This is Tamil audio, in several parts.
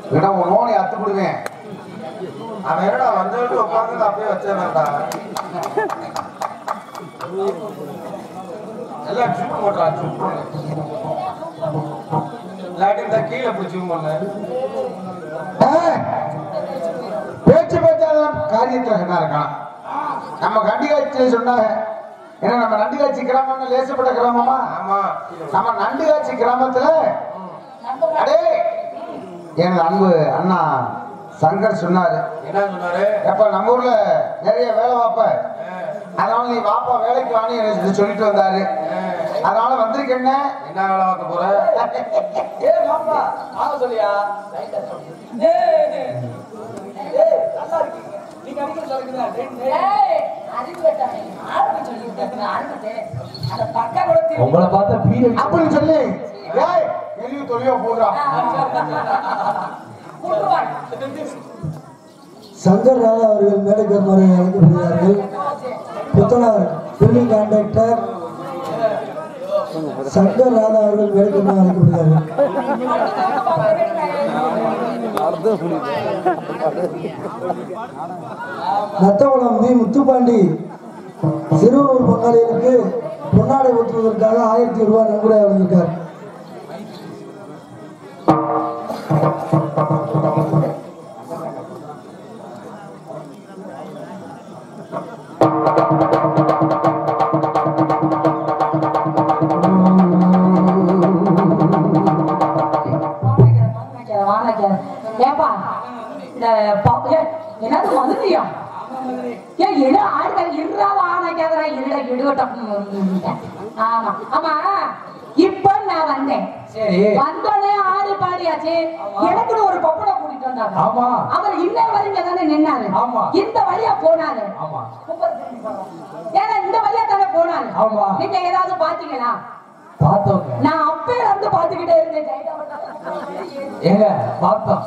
இல்லைன்னா உன் நோனி அத்து விடுவேன். அவன் என்னடா வந்துட்டு உட்காந்து அப்படியே வச்சிடறான்டா. எல்லாம் ஜூம் போட்டான். ஜூம் பண்ணு இல்லாட்டி இந்த கீழே போய் ஜூம் பண்ண. பேச்சு பேச்சாலும் காரியத்தில் என்ன இருக்கான். நம்ம கண்டிகாட்சி சொன்னாங்க. ஏன்னா நம்ம நண்டுகாட்சி கிராமம் லேசப்பட்ட கிராமமா? ஆமா. நம்ம நண்டுகாட்சி கிராமத்துல அடே எங்க அன்பு அண்ணா சங்கர் சொன்னாரு. என்ன சொன்னாரு? எப்ப நம்ம ஊர்ல நிறைய வேலை வாப்ப, அதனால நீ வாப்பா வேலைக்கு வாணி சொல்லிட்டு வந்தாரு. அதனால வந்திருக்கேன். என்ன வேலை பார்க்க போற? ஏ வாப்பா வாங்க சொல்லியா? நல்லா இருக்கீங்க. நீங்க அடிக்க சொல்லுங்க. உங்களை பார்த்தா பீர அப்படின்னு சொல்லி எளிய தொழிலோ போடுறான். சங்கர் ராதா அவர்கள் மேடைக்கு முறை அழைக்கப்படுகிறார்கள். புத்தனார் பில்டிங் கான்ட்ராக்டர் சங்கர் ராதா அவர்கள் மேடைக்கு முறை அழைக்கப்படுகிறார்கள். நத்தவளம் வி முத்துப்பாண்டி சிறுவனூர் பங்காளிகளுக்கு பொன்னாடை ஊற்றுவதற்காக 1000 ரூபாய் நன்கொடை வழங்கியிருக்கார். என்னது மதுரையா? ஆமா ஆமா. இப்ப நான் வந்தேன். வந்தோடனே ஆடி பாடியாச்சு. எனக்குன்னு ஒரு பப்பனை கூட்டிட்டு வந்தாங்க. அவர் இன்னொரு வழிங்க தானே நின்னாரு. இந்த வழியா போனாரு. ஏன்னா இந்த வழியா தானே போனாரு. நீங்க ஏதாவது பாத்தீங்களா? நான் அப்பையில இருந்து பாத்துக்கிட்டே இருந்தேன். ஏங்க பார்த்தோம்.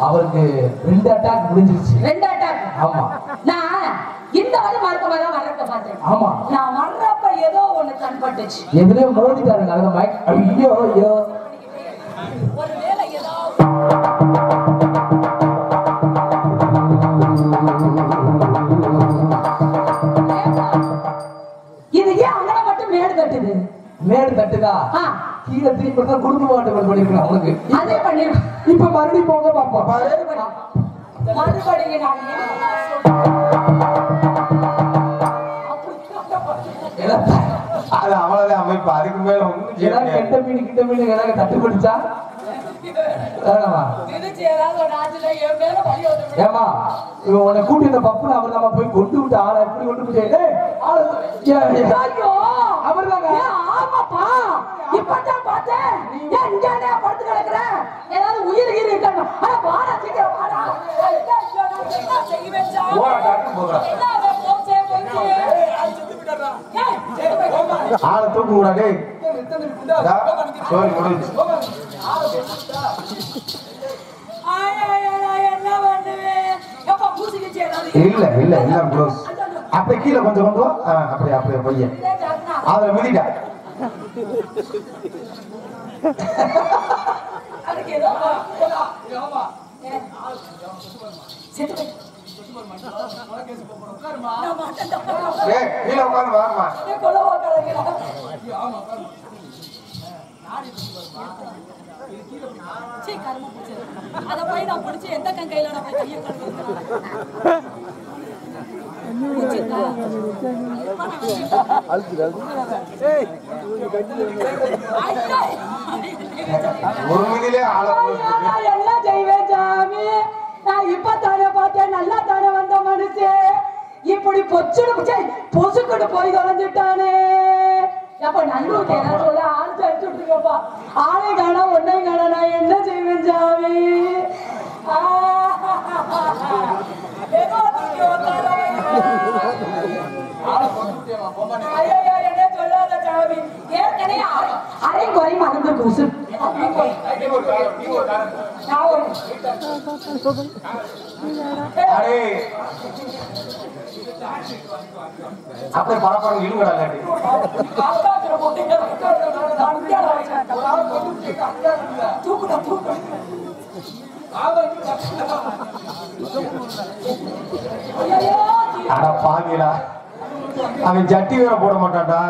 அவருக்கு 2 அட்டாக் முடிஞ்சிருச்சு. 2 அட்டாக். ஆமா. நான் இந்த வழி மார்க்கமா தான் வர்றத பார்த்தேன். ஆமா. நான் வர்றப்ப ஏதோ ஒண்ணு கண்பட்டுச்சு. எதுலயே மோதிட்டாருங்க. அந்த மைக் ஐயோ ஐயோ. ஒருவேளை ஏதோ இது ஏன் அங்கன மட்டும் மேடு தட்டுது? மேடு தட்டுதா? கீழே திருப்பி தான் குடும்ப மாட்டு பண்ணிருக்கோம். அவனுக்கு அதே பண்ணிருக்கோம். இப்ப மறுபடியும் போங்க பாப்போம். மறுபடியும் நான் அது அவ்வளவுதான் அமைப்பு. அதுக்கு மேல ஒண்ணும் கெட்ட மீன் கிட்ட மீன் ஏதாவது தட்டுப்படுச்சா? ஏமா இவன் உன்னை கூட்டி இந்த பப்புன்னு அவர் நம்ம போய் கொண்டு விட்டு ஆளை எப்படி கொண்டு விட்டு அவர் தாங்க. ஆமாப்பா இப்பதான் பார்த்தேன். எங்கே படுத்து கிடக்குறேன். ஏதாவது உயிர் கீர் இருக்காங்க. வாடா சீக்கிரம் வாடா. ஆளை தூக்க கூடாது. இல்ல இல்ல இல்ல க்ளோஸ். அப்ப கீழே கொஞ்சம் கொஞ்சம் அப்படியே அப்படியே பையன் அதுல மிதிட்டா. கீழே உட்காந்து வாருமா. அதை போய் நான் பிடிச்சி எந்த கையில நான் போய் கையை என்ன செய்வேன் சாமி? நான் இப்ப தானே பார்த்தேன். நல்லா தானே வந்த மனுஷன் இப்படி பொசுக்கிட்டு போய் தொலைஞ்சிட்டானே. அப்ப நல்லூருக்கு ஏதாவது சொல்ல ஆள் அடிச்சு விட்டுருக்கப்பா. ஆளை காணா ஒன்னை காணா. நான் என்ன செய்வேன் சாமி? என்ன சொல்லாத சாமி. ஏற்கனவே அரை குறை மறந்து கூசு. அப்படி பரப்பாங்க இழுங்கடா. அட பாவிடா, அவன் ஜட்டி வேற போட மாட்டான்டா.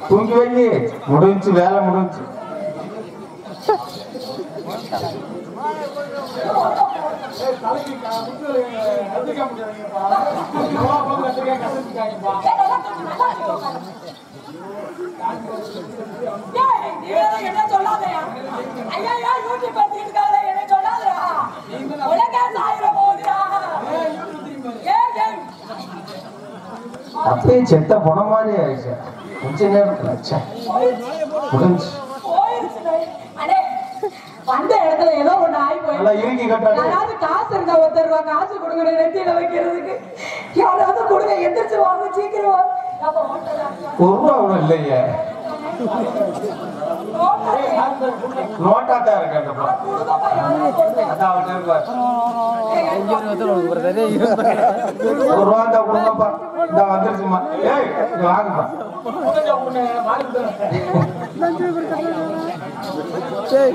தூங்கி வை, முடிஞ்சு வேலை முடிஞ்சு. என்ன சொல்லாதயா ஐயா யூடியூப் பார்த்துக்கிட்டு என்ன சொல்லாதயா உலக சாயிர போகுதுடா. அப்படியே செத்த போன மாதிரி ஆயிடுச்சு. கொஞ்ச நேரத்துல முடிஞ்சு வந்த இடத்துல ஏதோ ஒண்ணு ஆகி நல்லா இறுக்கி கட்டாது. யாராவது காசு இருந்தா ஒருத்தர் ரூபா காசு கொடுங்க நெத்தியில வைக்கிறதுக்கு. யாராவது கொடுங்க, எந்திரிச்சு வாங்க சீக்கிரம் வாங்க. ஒரு ரூபா கூட இல்லையே, நோட்டா தான் இருக்கு. ஒரு ரூபா தான் கொடுங்கப்பா. இந்த வந்துருச்சுமா. ஏய் வாங்கப்பா. சரி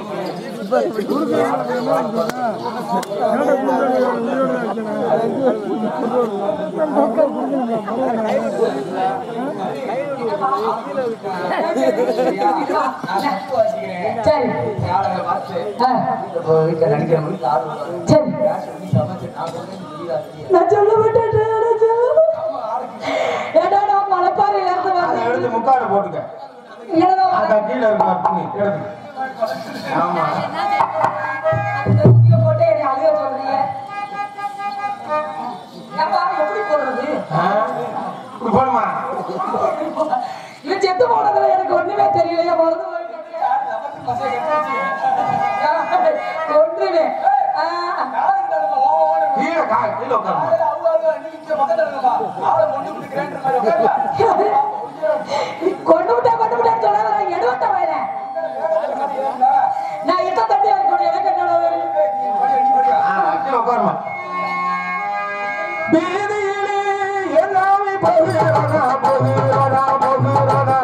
நான் சொல்ல மாட்டேன். மலைப்பாறையில இருந்து எடுத்து முக்காடு போட்டுக்க. அதான் கீழே இருக்கு துணி எடுத்து. ஆமா போட்டு என்னை அழுக சொல்றீங்க. எப்படி போடுறது? இப்படி போடுமா? இவன் செத்து போனதுல எனக்கு ஒண்ணுமே தெரியலையா. மறந்து ஒன்றுமே கீழே கீழே உட்காருமா. கொண்டு விட்டேன்னு சொல்லாத. எடுவட்ட வயல நான் எத்த தட்டியா இருக்கணும். எனக்கு என்னோட கீழே உட்காருமா. வீதியிலே எல்லாமே போகிறானா போகிறானா போகிறானா.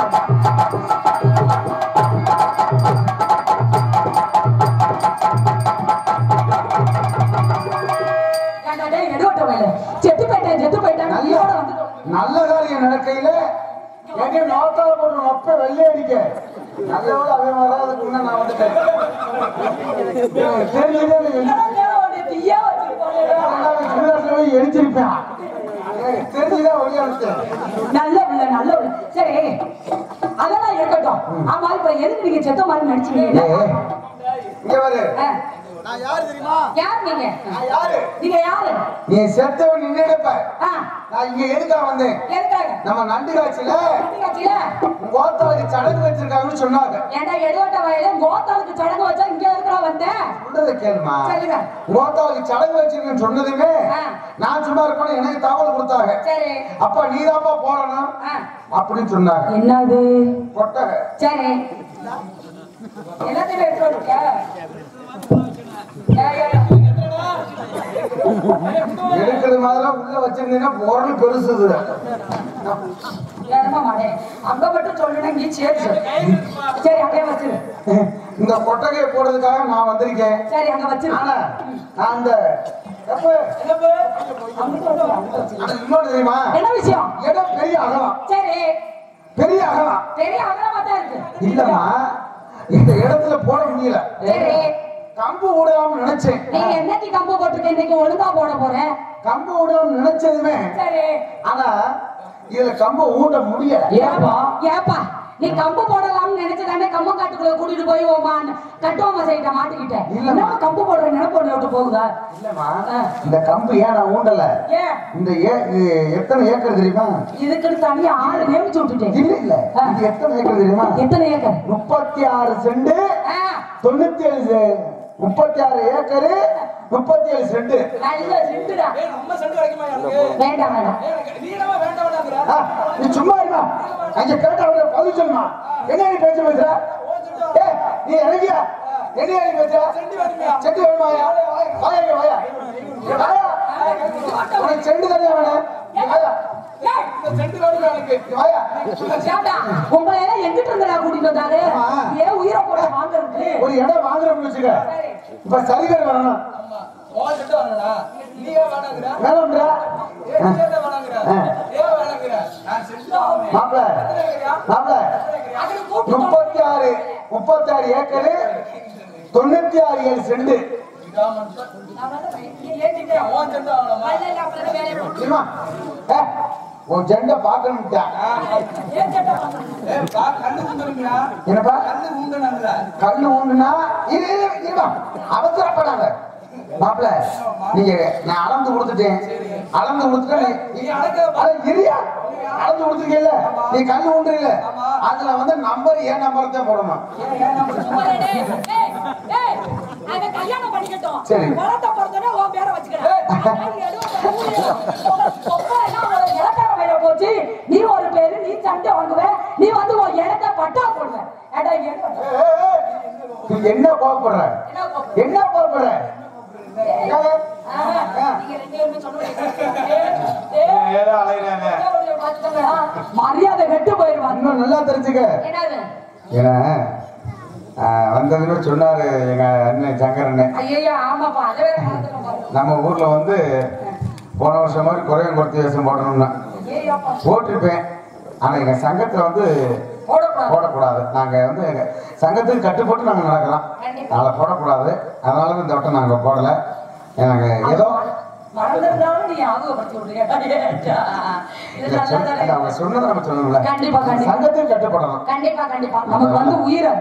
எடுவட்ட வயல செத்து போயிட்டேன். நல்ல காரியம் நடக்கையில எங்க நோட்டால போட்டு நொப்ப வெள்ளை அடிக்க நல்லவள அவன் வராதுக்கு முன்ன நான் வந்துட்டேன். எரிச்சிருப்பேன். தெரிஞ்சுதான் ஒளி அனுப்பிச்சேன். நல்ல பிள்ளை நல்ல பிள்ளை. சரி அதெல்லாம் இருக்கட்டும். ஆமா இப்ப எதுக்கு நீங்க செத்த மாதிரி நடிச்சீங்க? இங்க பாரு, யார் நீங்க? நீங்க யாரு? நீ செத்தவன் நின்னுடுப்ப. நான் இங்க எதுக்காக வந்தேன்? எதுக்காக? நம்ம நண்டு காட்சியில கோத்தாளுக்கு சடங்கு வச்சிருக்காங்கன்னு சொன்னாங்க. ஏண்டா எடுவட்ட வயல கோத்தாளுக்கு சடங்கு வச்சா இங்க இருக்கிறா வந்தேன். சொல்றத கேளுமா. கோத்தாளுக்கு சடங்கு வச்சிருக்கேன்னு சொன்னதுமே நான் சும்மா இருக்கணும் எனக்கு தகவல் கொடுத்தாங்க. சரி அப்ப நீதாப்பா போடணும் அப்படின்னு சொன்னாங்க. என்னது? கொட்டகை. சரி எல்லாத்தையும் எடுத்து வந்துட்டியா? எடுக்கிறது மாதிரி உள்ள வச்சிருந்தீங்கன்னா பொருள் பெருசுது. அங்க மட்டும் சொல்லுங்க. சரி அப்படியே வச்சிரு. இந்த கொட்டகையை போடுறதுக்காக நான் வந்திருக்கேன். சரி அங்க வச்சிரு. நான் அந்த இன்னொன்னு தெரியுமா? என்ன விஷயம்? இடம் பெரிய அகலம். சரி பெரிய அகலம். பெரிய அகலமா தான் இருக்கு. இல்லம்மா, இந்த இடத்துல போட முடியல. சரி கம்பு விடலாம்னு நினைச்சேன். நீங்க என்னைக்கு கம்பு போட்டுருக்கேன்? இன்னைக்கு ஒழுங்கா போட போறேன். கம்பு விடலாம்னு நினைச்சதுமே சரி ஆனா இதுல கம்பு ஊட்ட முடியல. ஏப்பா நீ கம்பு போடலாம்னு நினைச்சதானே கம்பம் காட்டுக்குள்ள கூட்டிட்டு போய் கட்டுவாம சைட்ட மாட்டிக்கிட்டேன். என்ன கம்பு போடுற நினைப்பு விட்டு போகுதா? இல்லம்மா, இந்த கம்பு ஏன் நான் ஊண்டல? இந்த எத்தனை ஏக்கர் தெரியுமா? இதுக்கு தனியா ஆளு நியமிச்சு விட்டுட்டேன். இல்ல இல்ல, இது எத்தனை ஏக்கர் தெரியுமா? எத்தனை ஏக்கர்? 36 cent 97 36 acre 37 cent. நல்ல செண்டுடா. வேண்டாம் வேண்டாம். நீ சும்மா இருமா. அங்க கேட்டா பதில் சொல்லுமா. என்ன நீ பேச பேசுற? நீ இறங்கியா? என்ன நீ பேசுற? செண்டு வேணுமாயா? வாயா வாயா வாயா. உனக்கு செண்டு தனியா வேணும். வாயா வாயா. ஏண்டா, உங்களை எல்லாம் எங்கிட்டு இருந்தடா கூட்டிட்டு வந்தாரு? ஆமா. ஏன் உயிரை போட வாங்குறதுக்கு? ஒரு இடம் வாங்குறோம்னு வச்சுக்க. இப்ப சரிகர் வரணும். வேணும்ன்றா? மாப்பிள, மாப்பிள, அதுக்கு கூப்பிட்டு 36 ஏக்கரு 96 செண்டு. நான் வந்து ஏத்திட்டேன். இல்ல, அப்புறம் வேலையை போடு. தெரியுமா? உன் ஜெண்டை பார்க்கணும்ட்டா. ஏன் சட்டை வாங்குறது? என்னப்பா கல்லு ஊண்டுனா இருமா அவசரப்படாத மாப்பிள. நீங்க நான் அளந்து கொடுத்துட்டேன். அளந்து கொடுத்துட்டேன். இரியா அளந்து கொடுத்துருக்கீல்ல, நீ கல்லு ஊண்டுறீல, அதுல வந்து நம்பர் ஏன் நம்பர் தான் போடணும். அவன் கல்யாணம் பண்ணிக்கட்டும். சரி. வளர்த்த பொறுத்தவரை உன் பேரை வச்சுக்கிறேன். இலக்காரம் வர போச்சு. நீ ஒரு பேரு, நீ சண்டை வாங்குவ, நீ வந்து உன் இடத்த பட்டா போடுவ. ஏடா, நீ என்ன கோவப்படுற? என்ன கோவப்படுற? நீங்க ரெண்டு பேருமே மரியாதை கெட்டு போயிருவாங்க. இன்னும் நல்லா தெரிஞ்சுக்க. என்னது? ஏன்னா வந்ததுன்னு சொன்னாரு எங்க அண்ணன் சங்கரண்ணன். ஐயா, ஆமாப்பா, அதை வேற மறந்துட்டோம் பாருங்க. நம்ம ஊர்ல வந்து போன வருஷம் மாதிரி குறையும் குறைச்சி வேஷம் போடணும்னா ஐயாப்பா, போட்டிருப்பேன். ஆனா எங்க சங்கத்துல வந்து போடக்கூடாது. போடக்கூடாது. நாங்க வந்து எங்க சங்கத்துக்கு கட்டுப்பட்டு நாங்க நடக்கலாம். அதனால போடக்கூடாது. அதனால இந்த வட்டம் நாங்க போடல. எனக்கு ஏதோ மறந்துருந்தாலும் நீ ஞாபகப்படுத்தி விடுறியா? இது நல்லதானே? அவங்க சொன்னதை நம்ம சொல்லணும்ல. கண்டிப்பா, கண்டிப்பா. சங்கத்துக்கு கட்டுப்படணும். கண்டிப்பா, கண்டிப்பா. நமக்கு வந்து உயிர்.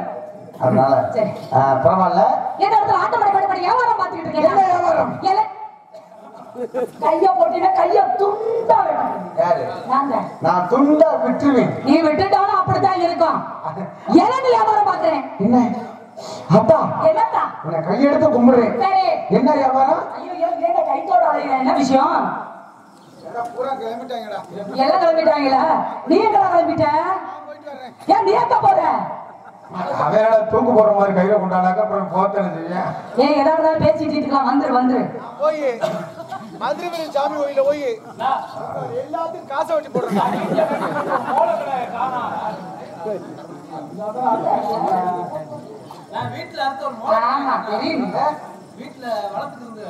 அதனால சரி. பரவாயில்ல. இந்த இடத்துல ஆட்டப்படை படி வியாபாரம் பார்த்துக்கிட்டு இருக்கேன். என்ன வியாபாரம்? கைய போட்டினா கைய துண்டா வெட்டணும். யாரு? நாங்க. நான் துண்டா விட்டுருவேன். நீ விட்டுட்டாலும் அப்படித்தான் இருக்கும். எனக்கு வியாபாரம் பாக்குறேன். என்ன அப்பா, என்னத்தா? உன்னை கையெடுத்து கும்பிடுறேன். சரி. என்ன வியாபாரம்? ஐயோ, ஏன் கைத்தோட அலையிற? என்ன விஷயம்? பூரா கிளம்பிட்டாங்கடா. எல்லாம் கிளம்பிட்டாங்களா? நீ எங்க கிளம்பிட்ட? ஏன் நீ எங்க போற? அவன் தூக்கு போற மாதிரி கையில கொண்டாடாக்க அப்புறம் போத்தன செய்ய. ஏன் ஏதாவது பேசிட்டு இருக்கலாம்? வந்துரு போய் மதுரை சாமி கோயில போய் எல்லாத்துக்கும் காசை வட்டி போடுறாங்க. வீட்டுல ஆமா, தெரியும். வீட்டுல வளர்த்துட்டு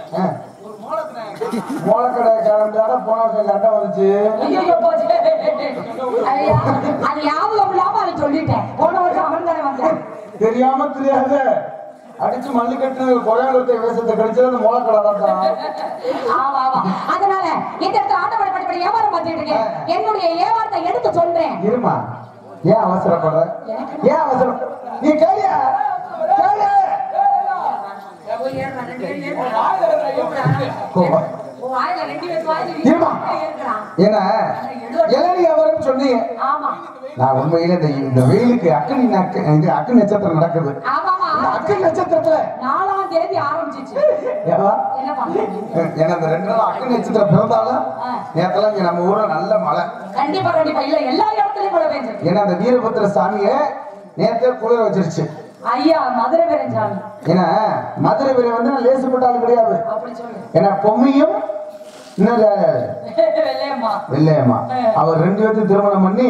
ஒரு மோளக்கடை கிளம்பிட்டாட போன வருஷம் சண்டை வந்துச்சு. ஐயோ, போச்சு. ஐயா, அது ஞாபகம் இல்லாம அதை சொல்லிட்டேன். போன வருஷம் அவன் தானே வந்தான். தெரியாம தெரியாது அடிச்சு மல்லு கட்டு கொலையாளத்தை வேஷத்தை கடிச்சது அந்த மோளக்கடை தான். ஆமா, ஆமா. அதனால இந்த இடத்துல ஆட்டப்படை படி வியாபாரம் பார்த்துட்டு இருக்கேன். என்னுடைய வியாபாரத்தை எடுத்து சொல்றேன். இருமா, ஏன் அவசரப்படுற? ஏன் அவசரம்? நீ கேளியா கேளு. இருமா, ஏன்னா இளநீ வியாபாரம் சொன்னீங்க. ஆமா, நான் உண்மையில இந்த வெயிலுக்கு அக்கு நட்சத்திரம் நடக்குது. ஆமாமா. அக்கு நட்சத்திரத்துல 4ஆம் தேதி ஆரம்பிச்சிச்சு. ஏவா? என்ன பண்றது? ஏன்னா இந்த 2 நாள் அக்கு நட்சத்திரம் பிறந்தாலும் நேரத்துல இங்க நம்ம ஊர்ல நல்ல மழை. கண்டிப்பா, கண்டிப்பா. இல்ல, எல்லா இடத்துலயும் மழை பெய்ஞ்சிருக்கு. ஏன்னா அந்த வீரபத்திர சாமிய நேரத்தே குளிர வச்சிருச்சு. ஐயா, மதுரை வீரஞ்சாமி. ஏன்னா மதுரை வீரன் வந்து நான் லேசுப்பட்டாலும் கிடையாது. அப்படி சொல்லு. ஏன்னா பொம்மியும் வெள்ளையம்மா. வெள்ளையம்மா அவர் 2 பேர்த்து திருமணம் பண்ணி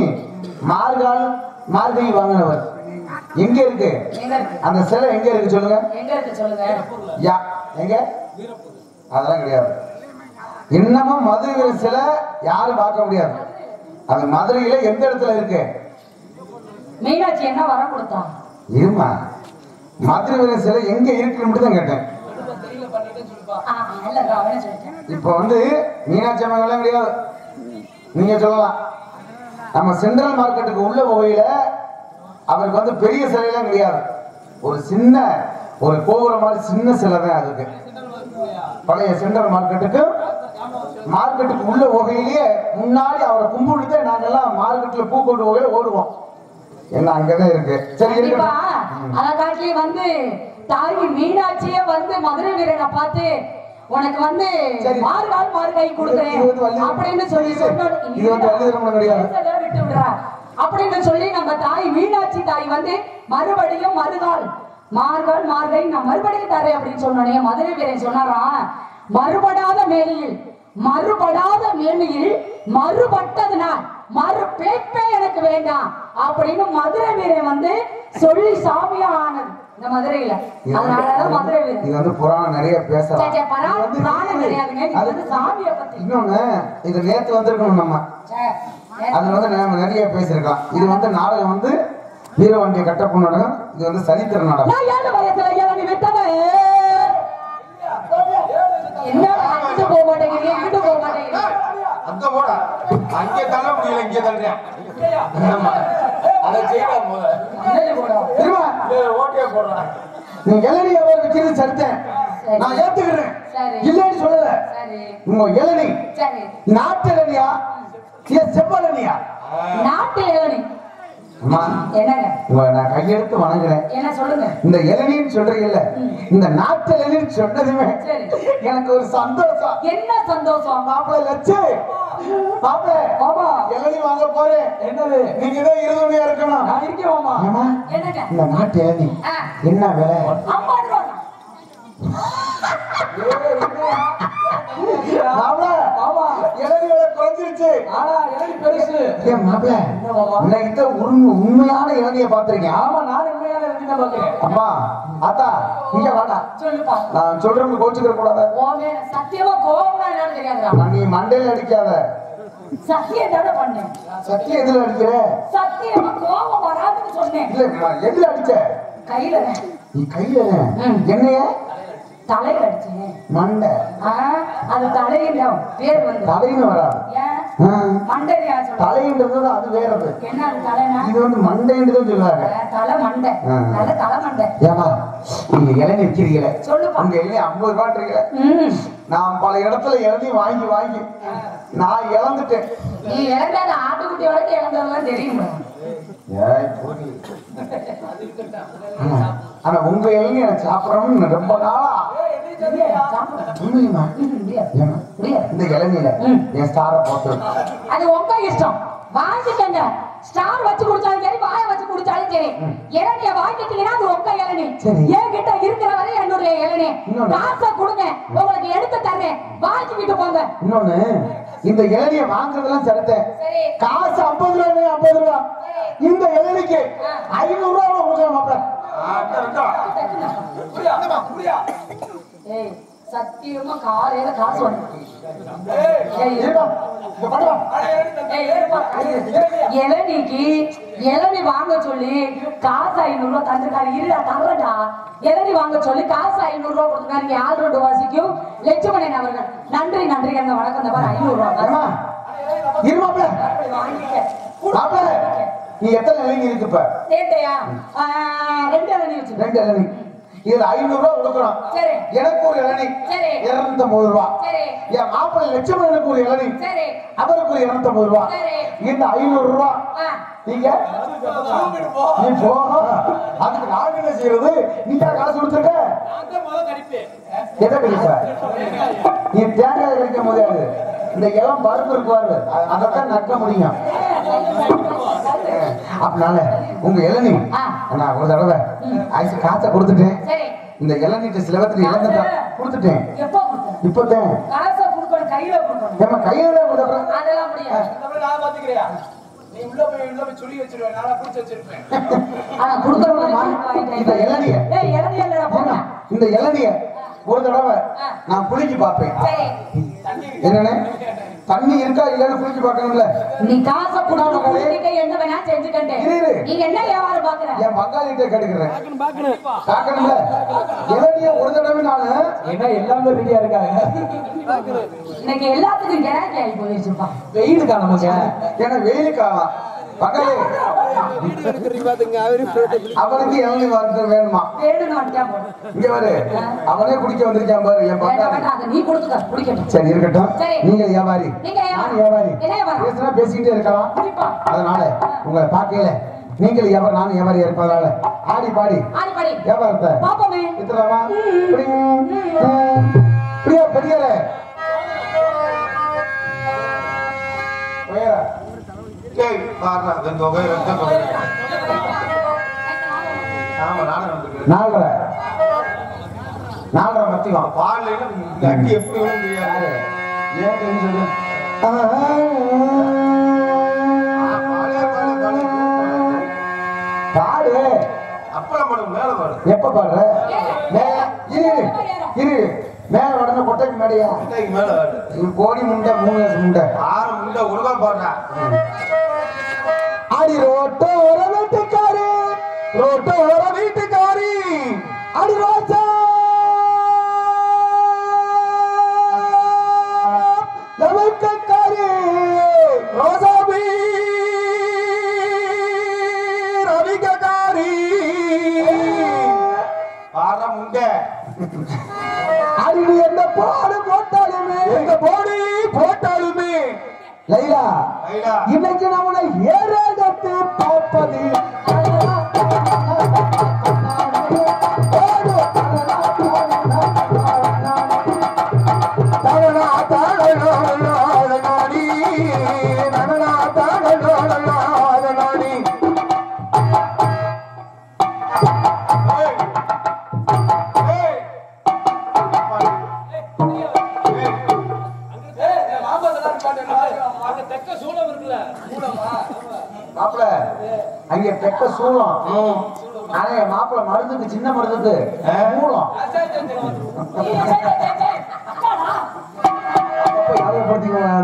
மார்கழி வாங்கினவர். எங்க இருக்கு எங்க இருக்கு? அந்த சிலை? எங்க இருக்கு சொல்லுங்க. எங்க இருக்கு சொல்லுங்க. யா எங்க? அதெல்லாம் கிடையாது. இன்னமும் மதுரை வீரன் சிலை யாரும் பார்க்க முடியாது. அது மதுரையில எந்த இடத்துல இருக்கு? மீனாட்சி என்ன வரம் கொடுத்தா? இருமா, மதுரை வீரன் சிலை எங்க இருக்குன்னு மட்டும் தான் கேட்டேன். இப்ப வந்து மீனாட்சி அம்மன் எல்லாம் கிடையாது. நீங்க சொல்லலாம் நம்ம சென்ட்ரல் மார்க்கெட்டுக்கு உள்ள போகையில அவருக்கு வந்து பெரிய சிலையெல்லாம் கிடையாது. ஒரு சின்ன ஒரு கோபுரம் மாதிரி சின்ன சிலை தான் அதுக்கு. பழைய சென்ட்ரல் மார்க்கெட்டுக்கு உள்ள போகையிலேயே முன்னாடி அவரை கும்பிட்டு நாங்கெல்லாம் மார்க்கெட்ல பூ கொண்டு போகவே ஓடுவோம். என்ன அங்கதான் இருக்கு. சரி, அதாட்டி வந்து தாய் மீனாட்சியே வந்து மதுரை வீரனை பார்த்து உனக்கு வந்து மார்கழி கொடுக்குறேன் அப்படின்னு சொல்லி விட்டு விடுறா அப்படின்னு சொல்லி நம்ம தாய் மீனாட்சி தாய் வந்து மறுபடியும் மார்கழி நான் மறுபடியும் தரேன் அப்படின்னு சொன்னோடனே மதுரை வீரன் சொன்னாராம், மறுபடாத மேலையில் மறுபடாத மேனியில் மறுபட்டதுனால் மறு பேப்பே எனக்கு வேண்டாம் அப்படின்னு மதுரை வீரன் வந்து சொல்லி சாமியா ஆனது இந்த மதுரையில. அதனாலதான் மதுரை வீரன். இது வந்து புராணம் நிறைய பேசலாம். புராணம் கிடையாதுங்க, இது வந்து சாமியை பத்தி. இன்னொன்னு இது நேத்து வந்திருக்கணும் நம்ம, அதுல வந்து நம்ம நிறைய பேசிருக்கலாம். இது வந்து நாடகம் வந்து வீரவண்டிய கட்டப்பு நாடகம். இது வந்து சரித்திர நாடகம். நான் 7 வயசுல இளநீ விட்டவன். என்ன அங்கிட்டு போக மாட்டேங்கிறீங்க, இங்கிட்டு போக மாட்டேங்கிறீங்க. அங்க போட அங்கே தள்ள முடியல, இங்கே தள்ளுறேன். அதை செய்யலாம் ஓட்டியே போடுறேன். நீ இளநீ அவர் விற்கிறது சரித்தேன், நான் ஏத்துக்கிறேன், இல்லைன்னு சொல்லல. உங்க இளநீ நாட்டு இளநியா செவ்வளனியா? நாட்டு இளநீ. அம்மா என்னங்க நான் கையெடுத்து வணங்குறேன். என்ன சொல்லுங்க. இந்த இளநீன்னு சொல்றீங்கல்ல, இந்த நாட்டு இளநீன்னு சொன்னதுமே எனக்கு ஒரு சந்தோஷம். என்ன சந்தோஷம்? மாப்பிள்ளை லட்சு, மாப்பிள்ளை மாமா இளநீ வாங்க போறேன். என்னது? நீங்க தான் இருதுணையா இருக்கணும். நான் இருக்கேன் மாமா. ஏமா என்னங்க இந்த நாட்டு இளநீ என்ன விலை? 50 ரூபாய். மாப்பிள்ளை மாமா இளநீ விலை குறைஞ்சிருச்சு. ஆனா இளநீ பெருசு. ஏன் மாப்பிள்ளை இன்னைக்கு உண்மையான இளநியை பாத்திருக்கேன். ஆமா நான் உண்மையான இளநியை தான் பாக்குறேன். அம்மா அத்தா இங்க வாடா. சொல்லுப்பா. நான் சொல்றேன்னு கோச்சுக்கிற கூடாது. ஓமே சத்தியமா கோவம்னா என்னன்னு தெரியாதுடா. நீ மண்டையில அடிக்காத. சத்தியம் தான பண்ணேன். சத்தியம் எதுல அடிக்கிற? சத்தியமா கோவம் வராதுன்னு சொன்னேன். இல்ல நான் எதுல அடிச்ச? கையில. நீ கையில என்னைய தலையில அடிச்சேன். மண்டை. அது தலையில பேர் வந்து தலையில வராது. ஏன் மண்டையா சொல்ற? தலையின்றது அது வேறது. என்ன அது தலைனா? இது வந்து மண்டைன்னு தான் சொல்றாங்க. தலை மண்டை. நல்ல தலை மண்டை. ஏமா நீங்க இளநீ விக்கிறீங்களே, சொல்லுப்பா. உங்க இளநீ 50 ரூபாய். நான் பல இடத்துல இளநீ வாங்கி வாங்கி நான் இழந்துட்டேன். நீ இழந்தாத ஆட்டுக்குட்டி வரைக்கும் இழந்ததெல்லாம் தெரியும். ஆனா உங்க இளநீ எனக்கு சாப்பிடணும்னு ரொம்ப நாளா. இந்த இளநீல என் ஸ்டாரை போட்டு அது உங்க இஷ்டம், வாங்கிக்கங்க. ஸ்டார் வச்சு குடிச்சாலும் சரி, வாய வச்சு குடிச்சாலும் சரி, இளநிய வாங்கிட்டீங்கன்னா அது உங்க இளநீ. என்கிட்ட இருக்கிற வரை என்னுடைய இளநீ. காசை கொடுங்க, உங்களுக்கு எடுத்து தர்றேன், வாங்கிக்கிட்டு போங்க. இன்னொன்னு இந்த இளநிய வாங்குறதெல்லாம் சரித்தேன். காசு 50 ரூபாய் 50 ரூபாய். இந்த இளநிக்கு 500 ரூபாய் கொடுக்கலாம் மாப்பிள்ள. ஏய் சத்தியமா காலையில காசு வந்து இளநிக்கு இளநீ வாங்க சொல்லி காசு 500 ரூபாய் தந்துருக்காரு. இல்ல தரடா, இளநீ வாங்க சொல்லி காசு 500 ரூபாய் கொடுத்துருக்காரு. 7 வாசிக்கும் லட்சுமணன் அவர்கள். நன்றி நன்றி எங்க வணக்கம். இந்த மாதிரி 500 ரூபாய் நீ எத்தனை இளநீ இருக்கு? இப்ப 2 இளநீ வச்சு 2 இளநீ. இதுல 500 ரூபாய் கொடுக்கணும். எனக்கு ஒரு இளநீ 250 ரூபாய். என் மாப்பிள்ளை லட்சுமணனுக்கு ஒரு இளநீ, அவருக்கு ஒரு 250 ரூபாய். இந்த 500 ரூபாய் நீங்க நீ போ. அதுக்கு நான் என்ன செய்யறது? நீங்க காசு கொடுத்துருக்க எதை கழிப்ப? நீ தேங்காய் கழிக்க முடியாது. இந்த இளம் பருப்பு இருக்குவாரு, அதைத்தான் நக்க முடியும். அதனால உங்க இளநீ நான் ஒரு தடவை காசை கொடுத்துட்டேன். இந்த இளநீட்டு சிலவத்துல இழந்துட்டேன், கொடுத்துட்டேன். இப்பதான் கையில கொடுத்தேன். அதெல்லாம் முடியாது. நான் பாத்துக்கிறேன். நீ உள்ள போய் சொல்லி வச்சிருவேன், நான் புடிச்சு வச்சிருப்பேன். இந்த இளநிய ஒரு தடவை நான் குளிக்கி பார்ப்பேன். என்னன்னு தண்ணி இருக்கா இல்லன்னு குளிக்கி பார்க்கணும்ல. நீ காசை கொடுத்து குளிக்க என்ன வேணா செஞ்சுக்கண்டே. நீங்க என்ன வியாபாரம் பாக்குற? என் பங்காளிட்டே கேட்டுக்கிறேன். பார்க்கணும்ல. இளநிய ஒரு தடவை நானு என்ன எல்லாமே ரெடியா இருக்காங்க. இன்னைக்கு எல்லாத்துக்கும் கிராக்கி ஆகி போயிடுச்சுப்பா. வெயில் காலமுங்க. ஏன்னா வெயில் காலம் பங்காளி அவனுக்கு இளநீ வாங்க வேணுமா? இங்க பாரு, அவனே குடிக்க வந்திருக்கான் பாரு என் பங்காளி. நீ கொடுத்துக்க குடிக்கட்டும். சரி இருக்கட்டும். நீங்க வியாபாரி, நான் வியாபாரி, பேசினா பேசிக்கிட்டே இருக்கலாம். அதனால உங்களை பார்க்கல நீங்கள் வியாபாரம், நானும் வியாபாரியா இருப்பதனால ஆடி பாடி வியாபாரத்தை இத்தலாமா? பிரியா பெரியல நாலரை மத்தியம் பால் எப்படி ஏன் தெரிஞ்சது பாடு அப்பளம் பாடு மேல பாடு எப்ப பாடுற இரு மேல உடனே கொட்டைக்கு மேடையா முட்டைக்கு மேல பாடு கோடி முண்டை 3 வயசு முண்டை 6 முண்டை ஒழுங்கா பாடுறா அடி ரோட்டோர வீட்டுக்காரி ரோட்டோர வீட்டுக்காரி அடி ரோசா நமக்காரி ரோசாபி ரவிகாரி பாடுற முண்டை அடி என்ன பாடு போட்டாலுமே எங்க போடி போட்டாலுமே லைலா லைலா இன்னைக்கு நம்மளை ஏறெடுத்து பார்ப்பது மாப்பிள அங்க பெக்க சூளம் ஆனா என் மாப்பிள மருந்துக்கு சின்ன மருந்துக்கு மூலம்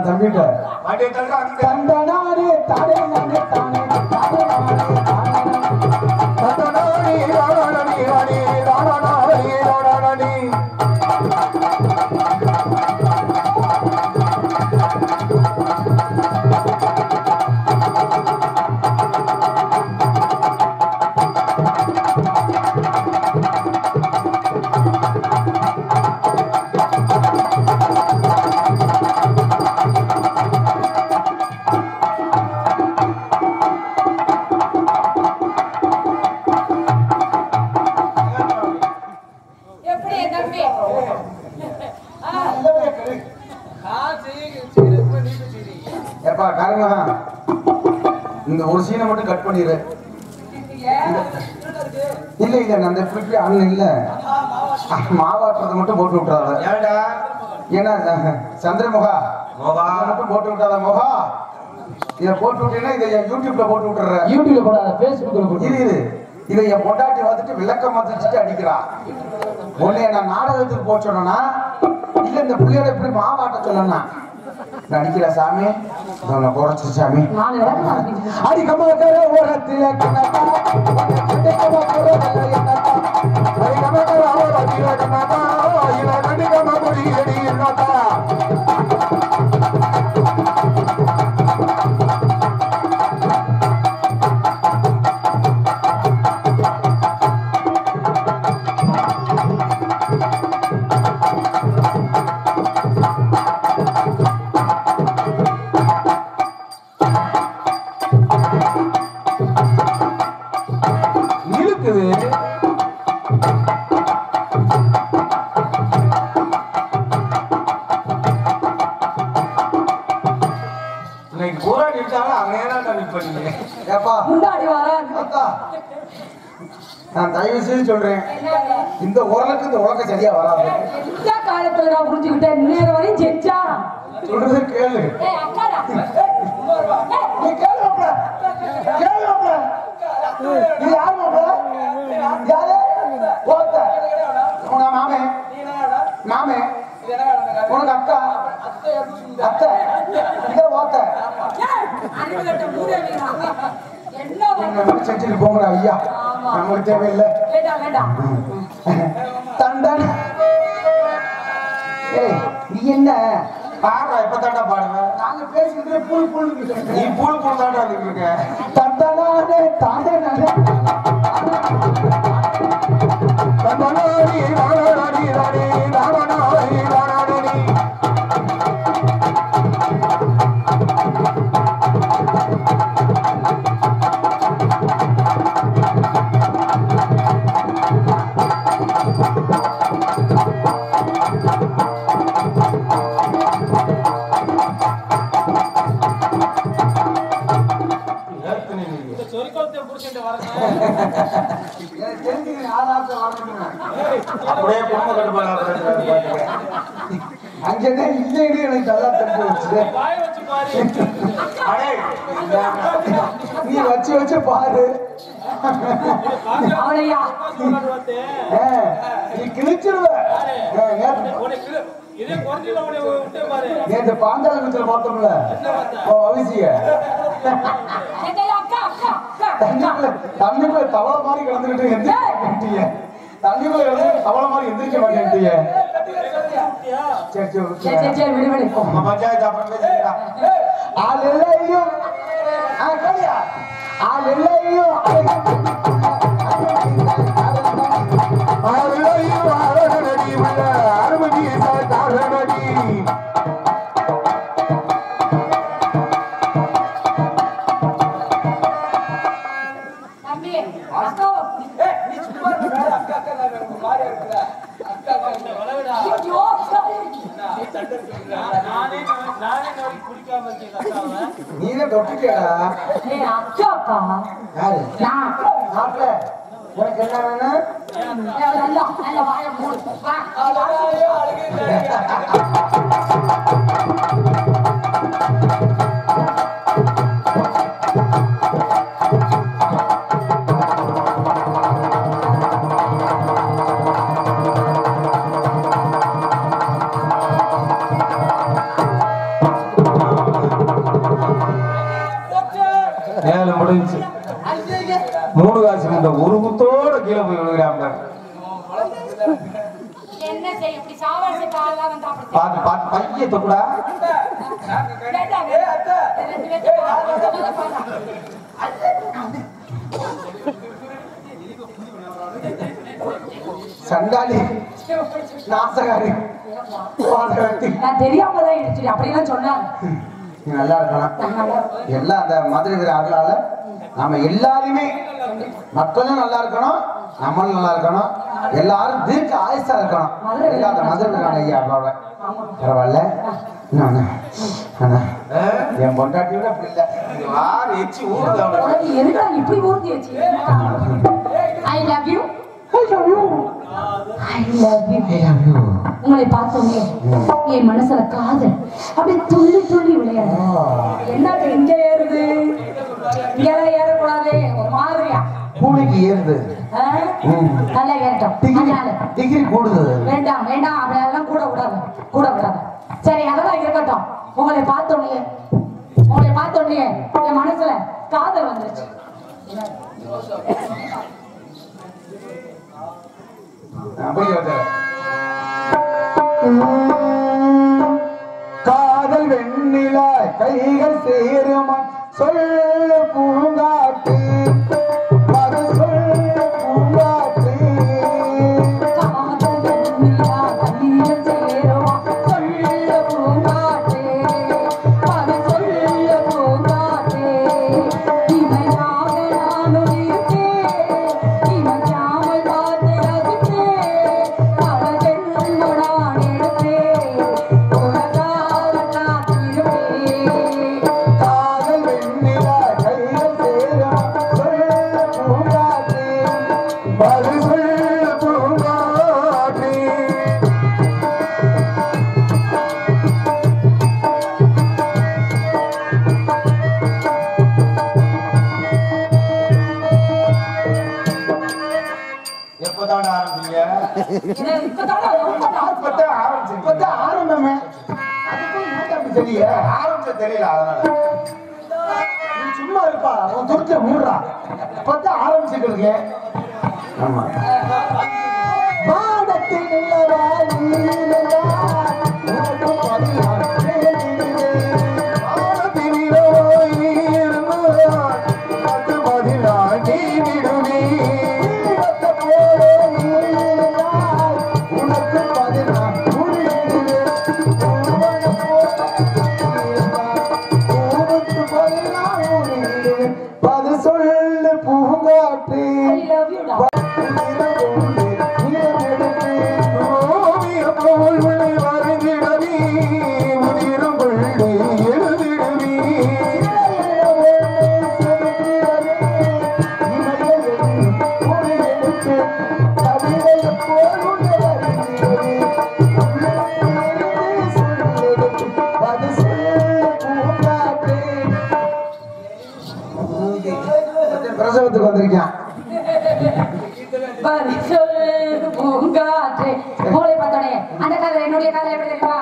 தம்பிட்ட தந்தனாரே தானே தானே தானே தந்தனாரே ராணி ராணி ராணி ராணி எப்பா காரணம் இந்த ஒரு சீனை மட்டும் கட் பண்ணிடு இல்ல இல்ல நான் அந்த இப்படி அண்ணன் இல்ல மாவாட்டுறதை மட்டும் போட்டு விட்டுறாத ஏன்டா ஏன்னா சந்திரமுகா மோகா இதை மட்டும் போட்டு விட்டாத முகா இதை போட்டு விட்டீங்கன்னா இதை என் யூடியூப்ல போட்டு விட்டுறேன் யூடியூப்ல போடாத ஃபேஸ்புக்ல போடு. இது இதை என் பொண்டாட்டி வந்துட்டு விளக்கம் மாத்திச்சுட்டு அடிக்கிறா உன்னை நான் நாடகத்துக்கு போக சொன்னா இல்ல இந்த பிள்ளையோட இப்படி மாவாட்ட சொன்னா நடிக்கிற சாமி உன்னை குறைச்சு சாமி அடி கமக்கர ஓரத்தில கணக்கா கமக்கர அடி கமக்கர ஓரத்தில கணக்கா இவ கண்டி கமக்கரி அடி என்னக்கா இருக்குது இன்னைக்கு பூரா நிறுத்தாலும் அங்கே தான் நிற்பீங்க ஏப்பா முன்னாடி வராது அக்கா நான் தயவு செய்து சொல்றேன் இந்த உரலுக்கு இந்த உலக சரியா வராது இந்த காலத்துல நான் புரிஞ்சுக்கிட்டேன் நேரம் வரையும் செஞ்சா சொல்றது கேளு நீ கேளு மாப்ள. கேளு மாப்ள. இது யாரு மாப்ள? யாரு? ஓத்த. உங்க மாமே. மாமே. உனக்கு அக்கா. அத்தை. இத ஓத்த. என்ன என்ன செஞ்சுட்டு போங்கடா ஐயா. நமக்கு தேவையில்லை. வேண்டாம் வேண்டாம் தண்டன். ஏய் நீ என்ன பாடுறா இப்ப தாண்டா பாடுவேன் நாங்க பேசிக்கிட்டு புல் புல் நீ பூல் பூல் தாண்டா இருக்க தந்தனானே தானே நானே தந்தனானே ராணி ராணி ராணி ராணி அப்படியே குடும்ப கட்டுப்பாடு அங்கதான் இல்லைன்னு எனக்கு நல்லா தெரிஞ்சு வச்சு நீ வச்சு பாரு அவளையா நீ கிழிச்சிருவ நேற்று பாஞ்சாலத்துல பார்த்தோம்ல அவசிய தண்ணிக்குள்ள தவளை மாதிரி கிடந்துகிட்டு தண்ணிக்குள்ள கிடந்து தவளை மாதிரி எந்திரிக்க மாட்டேன் சரி விடுவிடு ஆளையும் தம்பி அக்கா நீனே தொட்டுட்டா அக்காப்பா யாரு நான் மாப்பிள்ள உனக்கு என்ன வேணும் நல்லா நல்ல வாய மூடு வா ஏழு முடிஞ்சு 3 காசு இந்த ஒரு குத்தோட கீழே போய் விழுகிறாங்க என்ன செய்ய இப்படி சாவாசி காலா வந்தா அப்படி பாத்து பாத்து பைய தொக்குடா சண்டாளி நாசகாரி நான் தெரியாமதான் இடிச்சு அப்படிலாம் சொன்னாங்க நீ நல்லா இருக்கணும் எல்லாம் அந்த மதுரை வீர அருளால நம்ம எல்லாருமே மக்களும் நல்லா இருக்கணும் நம்மளும் நல்லா இருக்கணும் எல்லாரும் தீர்க்க ஆயுசா இருக்கணும் எல்லாம் அந்த மதுரை வீர ஐயா அருளால பரவாயில்ல என் பொண்டாட்டியோட அப்படி இல்லை யார் எச்சி ஊருது உனக்கு எதுக்கா இப்படி ஊர்த்தி வச்சு I love you I love you உங்களை பார்த்தோமே என் மனசுல காதல் அப்படியே துள்ளி துள்ளி விளையாடு என்னது இங்க ஏறுது இங்கெல்லாம் ஏறக்கூடாது ஒரு மாதிரியா கூலிக்கு ஏறுது நல்லா ஏறட்டும் டிகிரி கூடுது வேண்டாம் வேண்டாம் அப்படியெல்லாம் கூட விடாது சரி அதெல்லாம் இருக்கட்டும் உங்களை பார்த்தோன்னே என் மனசுல காதல் வந்துருச்சு காதல் வெண்ணிலா கைகள் சேருமா சொல்லு பூங்காட்டு அது சொல்லு பூங்காட்டு காதல் வெண்ணிலா கையில் சேருமா சொல்ல பூங்காற்றே அது சொல்ல பூங்காற்றே இமையாக நானும் இருக்கேன் இமைக்காமல் பார்த்து ரசித்தேன் பல ஜென்மம் நான் எடுத்தேன் உனக்காக காத்திருப்பேன் காதல் வெண்ணிலா கைகள் சேருமா சொல்லு பூங்காட்டு அது சொல்லு பூங்காட்டு எப்பதான் ஆரம்பிங்க இப்பதான் ஆரம்பமே அதுக்கும் ஏன்டா அப்படி தெரியல ஆரம்பிச்ச தெரியல அதனால நீ சும்மா இருப்பா உன் துருத்த மூடுறா இப்பதான் ஆரம்பிச்சுக்கிருக்கு ஆமா வானத்தில் உள்ளவா நீலவா உனக்கு பதிலாக I love you, அந்த கதை என்னுடைய கதை எப்படி தெரியுமா?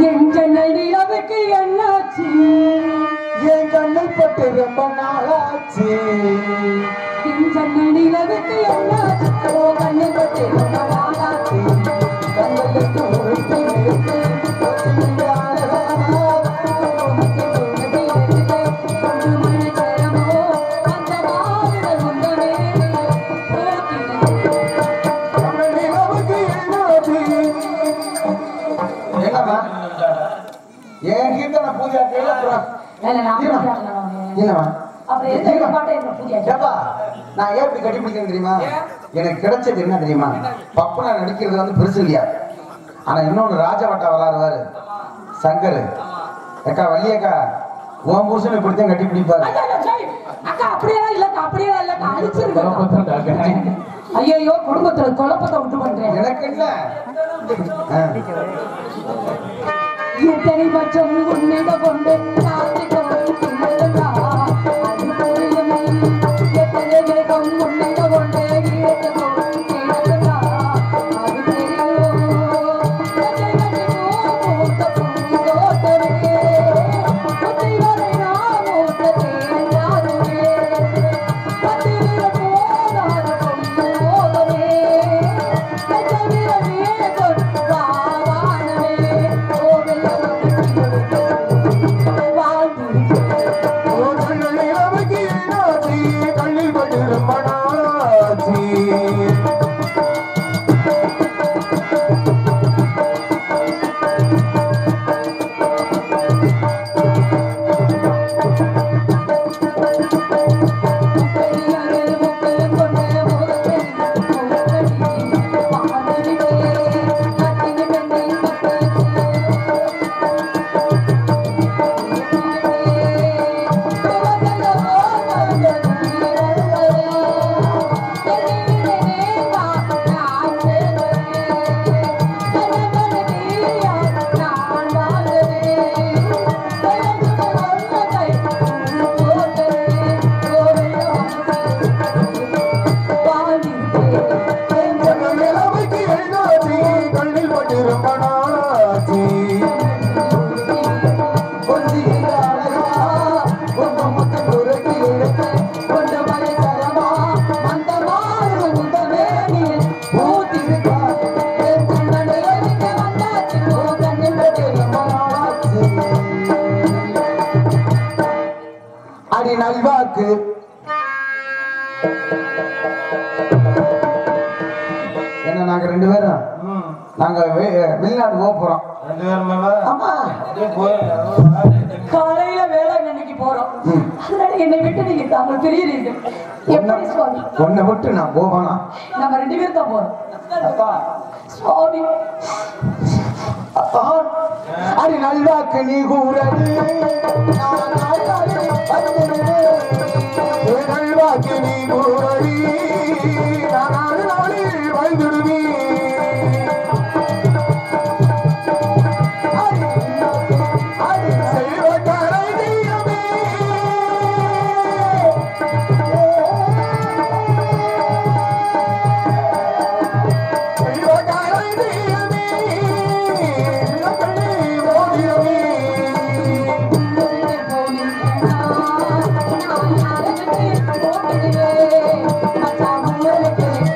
என் ஜன்னல் நிலவுக்கு என்னாச்சு? என் கண்ணில் பட்டு ரொம்ப நாளாச்சு. என் ஜன்னல் நிலவுக்கு என்னாச்சு? ஓ கண்ணில் பட்டு ரொம்ப நாளாச்சு. கண்களுக்கு உருட்டி நிறுத்தி என் கீர்த்தனை பூஜா கேட்கிறேன். நான் ஏன் இப்படி கட்டி பிடிக்கிறேன் தெரியுமா? எனக்கு கிடைச்சது என்ன தெரியுமா? பப்புனா நடிக்கிறது வந்து பெருசு இல்லையா? ஆனா இன்னொன்னு ராஜவட்டா வராருவாரு சங்கர் அக்கா வள்ளியக்கா உன் புருஷன் இப்படித்தான் கட்டி பிடிப்பாரு. ஐயோ குடும்பத்துல குழப்பத்தை விட்டு பண்றேன். எனக்கு என்ன எத்தனை பட்சம் உன்னிட கொண்டு எத்தனை வேகம் உன்னிட கொண்டு அடி நல்வாக்கு என்ன நாங்க ரெண்டு பேரும் நாங்க வெளிநாடு போக போறோம். ஆமா காலையில வேளாங்கண்ணிக்கு போறோம். அதனால என்னை விட்டு நீங்க தாங்கள் பிரியறீர்கள். எப்படி சுவாமி? உன்னை விட்டு நான் போவானா? நம்ம ரெண்டு பேரும் தான் போறோம். சுவாமி அடி நல்வாக்கு நீ கூறடி நல்வாக்கு நீ கூறடி நான் நாளில் வாழ்ந்துடுவி அடி செல்வ கரை தெய்வமே செல்வ கரை தெய்வமே போகிறேன்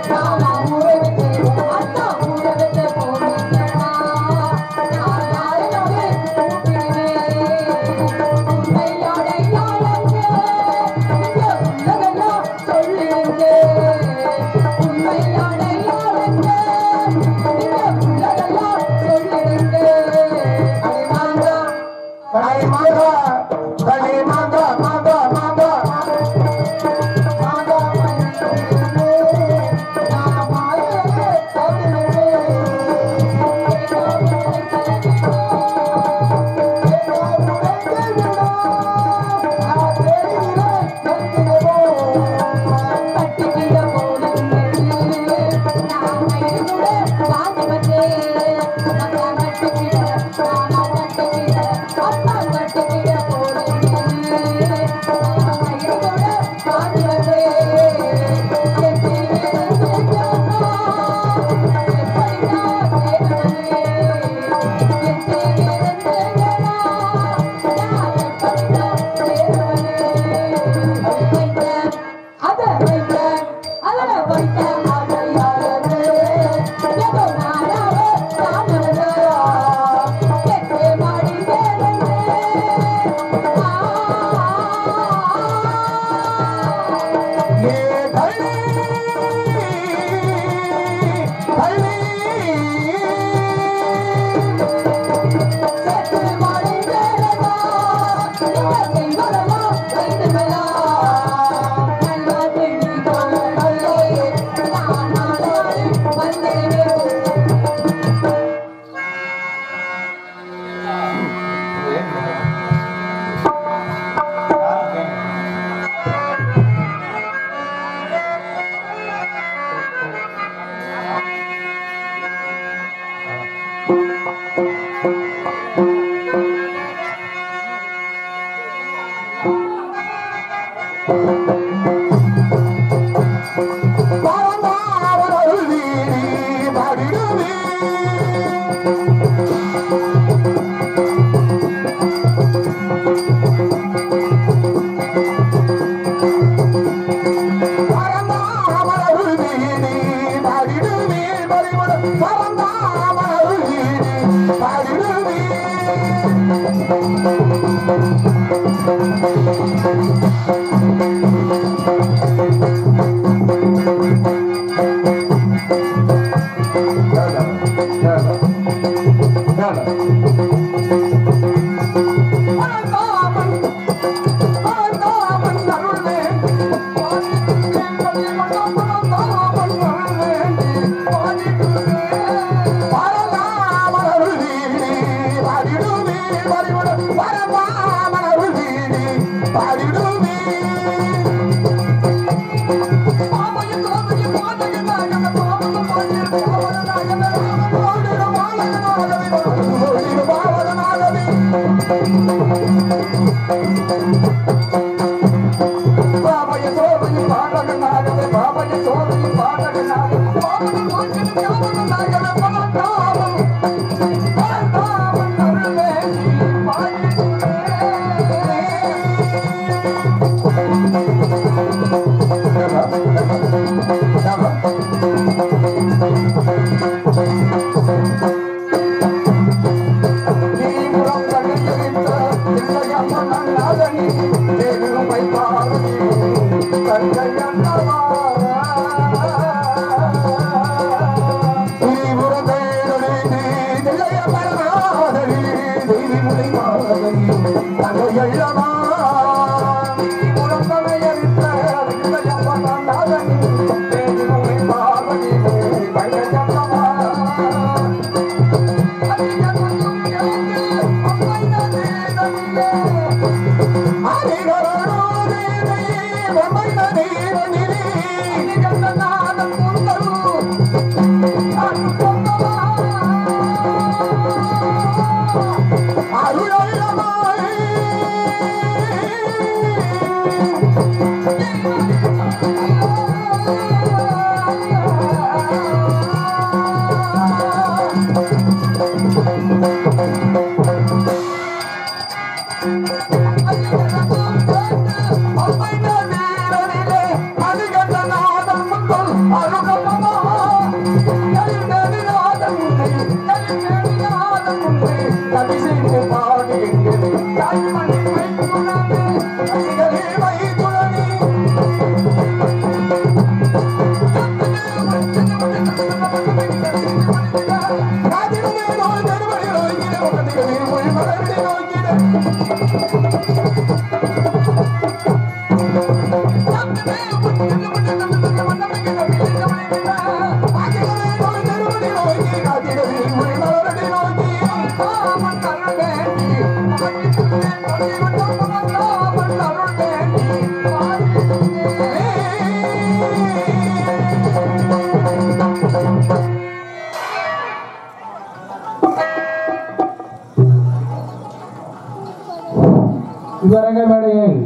இவரங்க மேடையில்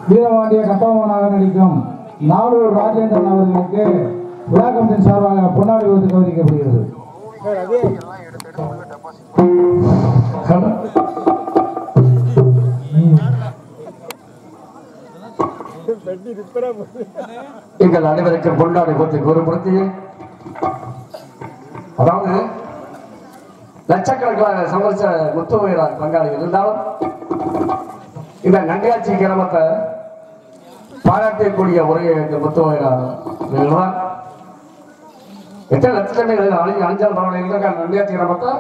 வீரபாண்டிய கட்டபொம்மனாக நடிக்கும் நாளூர் ராஜேந்திரன் அவர்களுக்கு விழாக்கத்தின் சார்பாக பொன்னாடி விருது கௌரவிக்கப்படுகிறது. எங்கள் அனைவருக்கு பொன்னாடி போட்டி கூறுபடுத்தி அதாவது லட்சக்கணக்கான சமரச முத்துவீரர் பங்காளிகள் இருந்தாலும் இந்த நண்டியாச்சி கிராமத்தை பாராட்டக்கூடிய உரையை முத்துவீரர் எத்தனை லட்சக்கணக்கான அஞ்சாம் பரவாயில்லை நண்டியாச்சி கிராமத்தை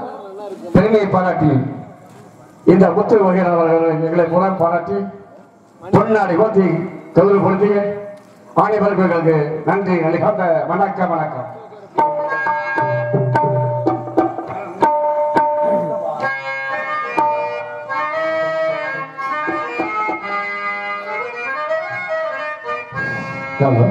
பெருமையை பாராட்டி இந்த முத்து வகையான அவர்கள் எங்களை கூட பாராட்டி பொன்னாடி போத்தி கௌரவப்படுத்தி ஆணையர்களுக்கு நன்றி நலிகாந்த வணக்கம் வணக்கம். Kalau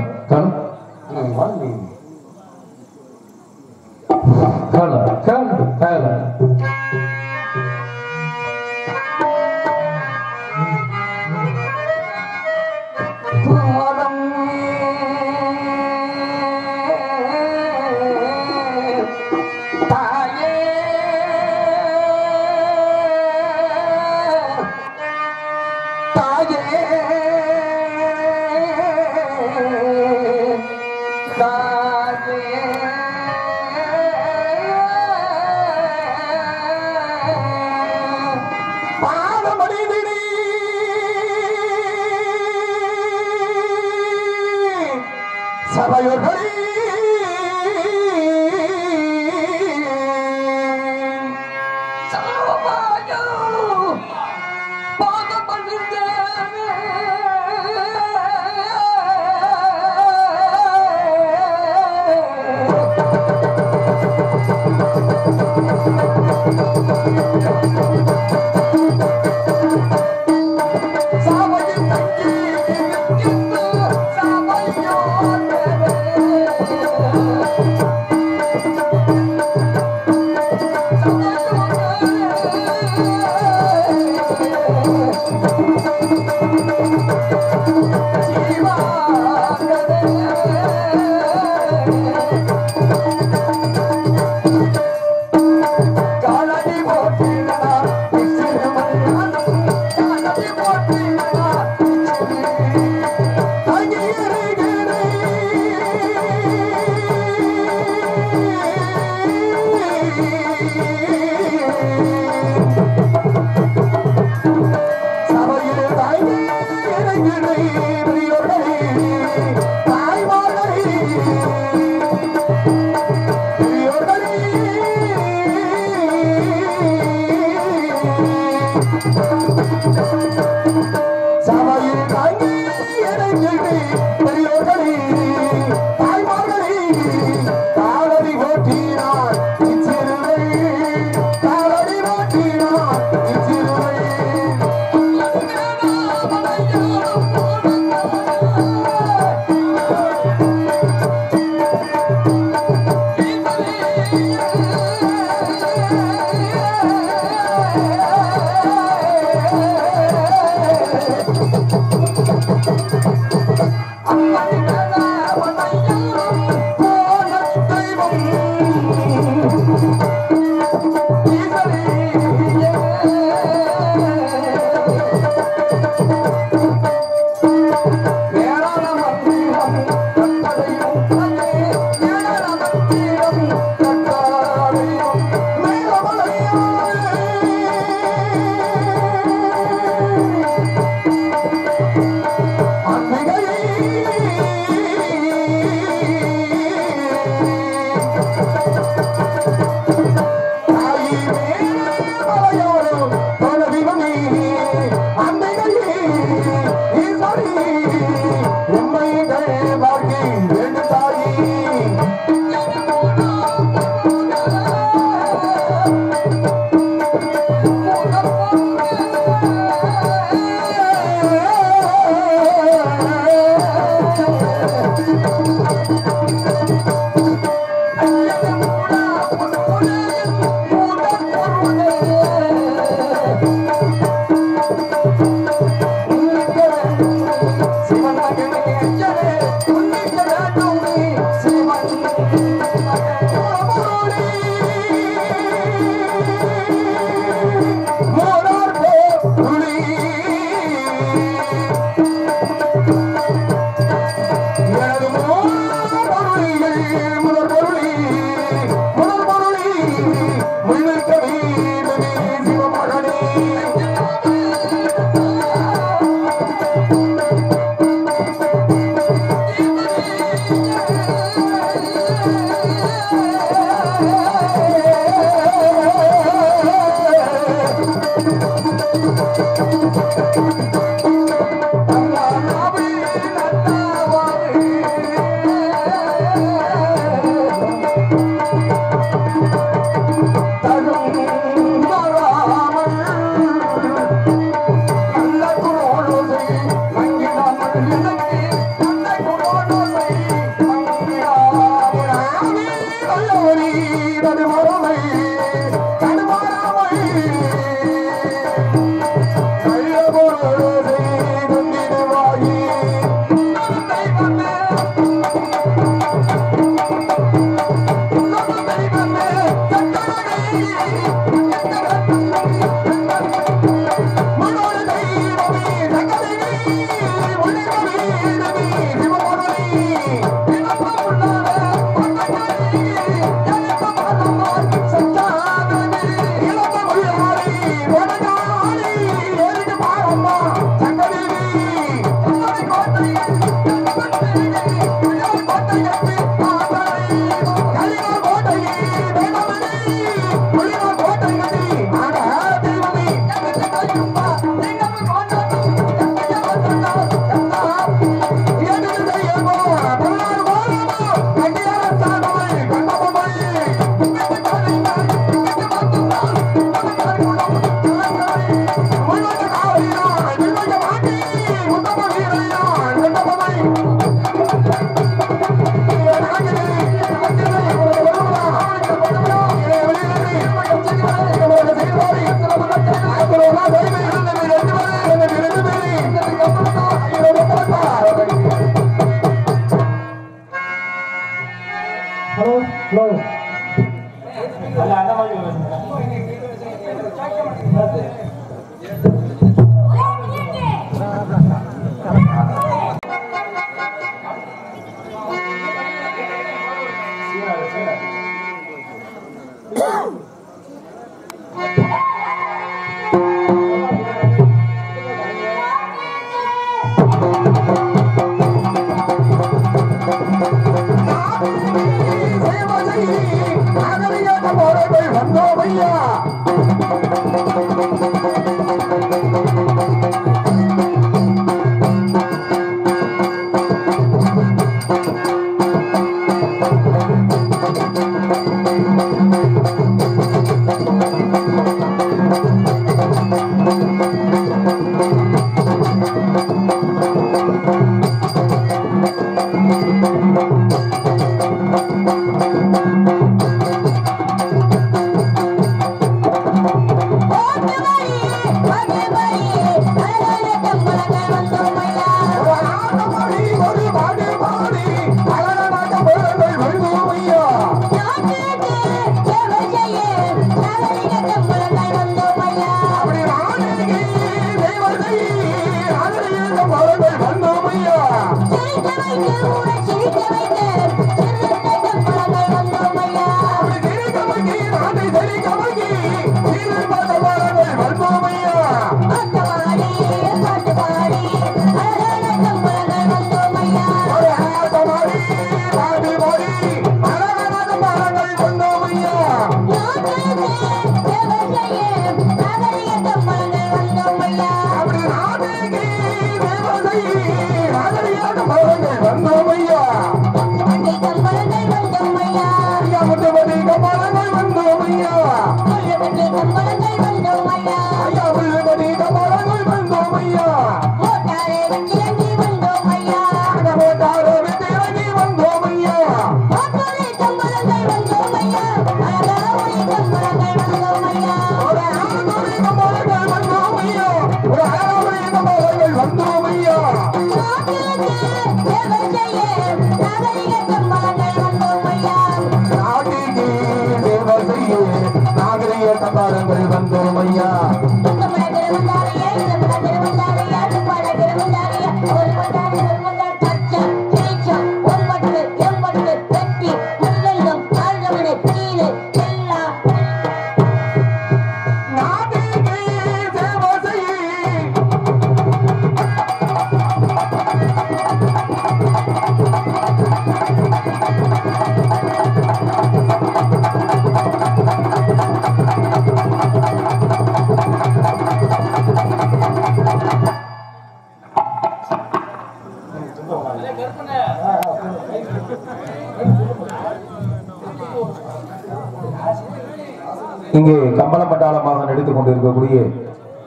இங்கே கம்பளம் பட்டாளமாக நடித்துக் கொண்டிருக்கக்கூடிய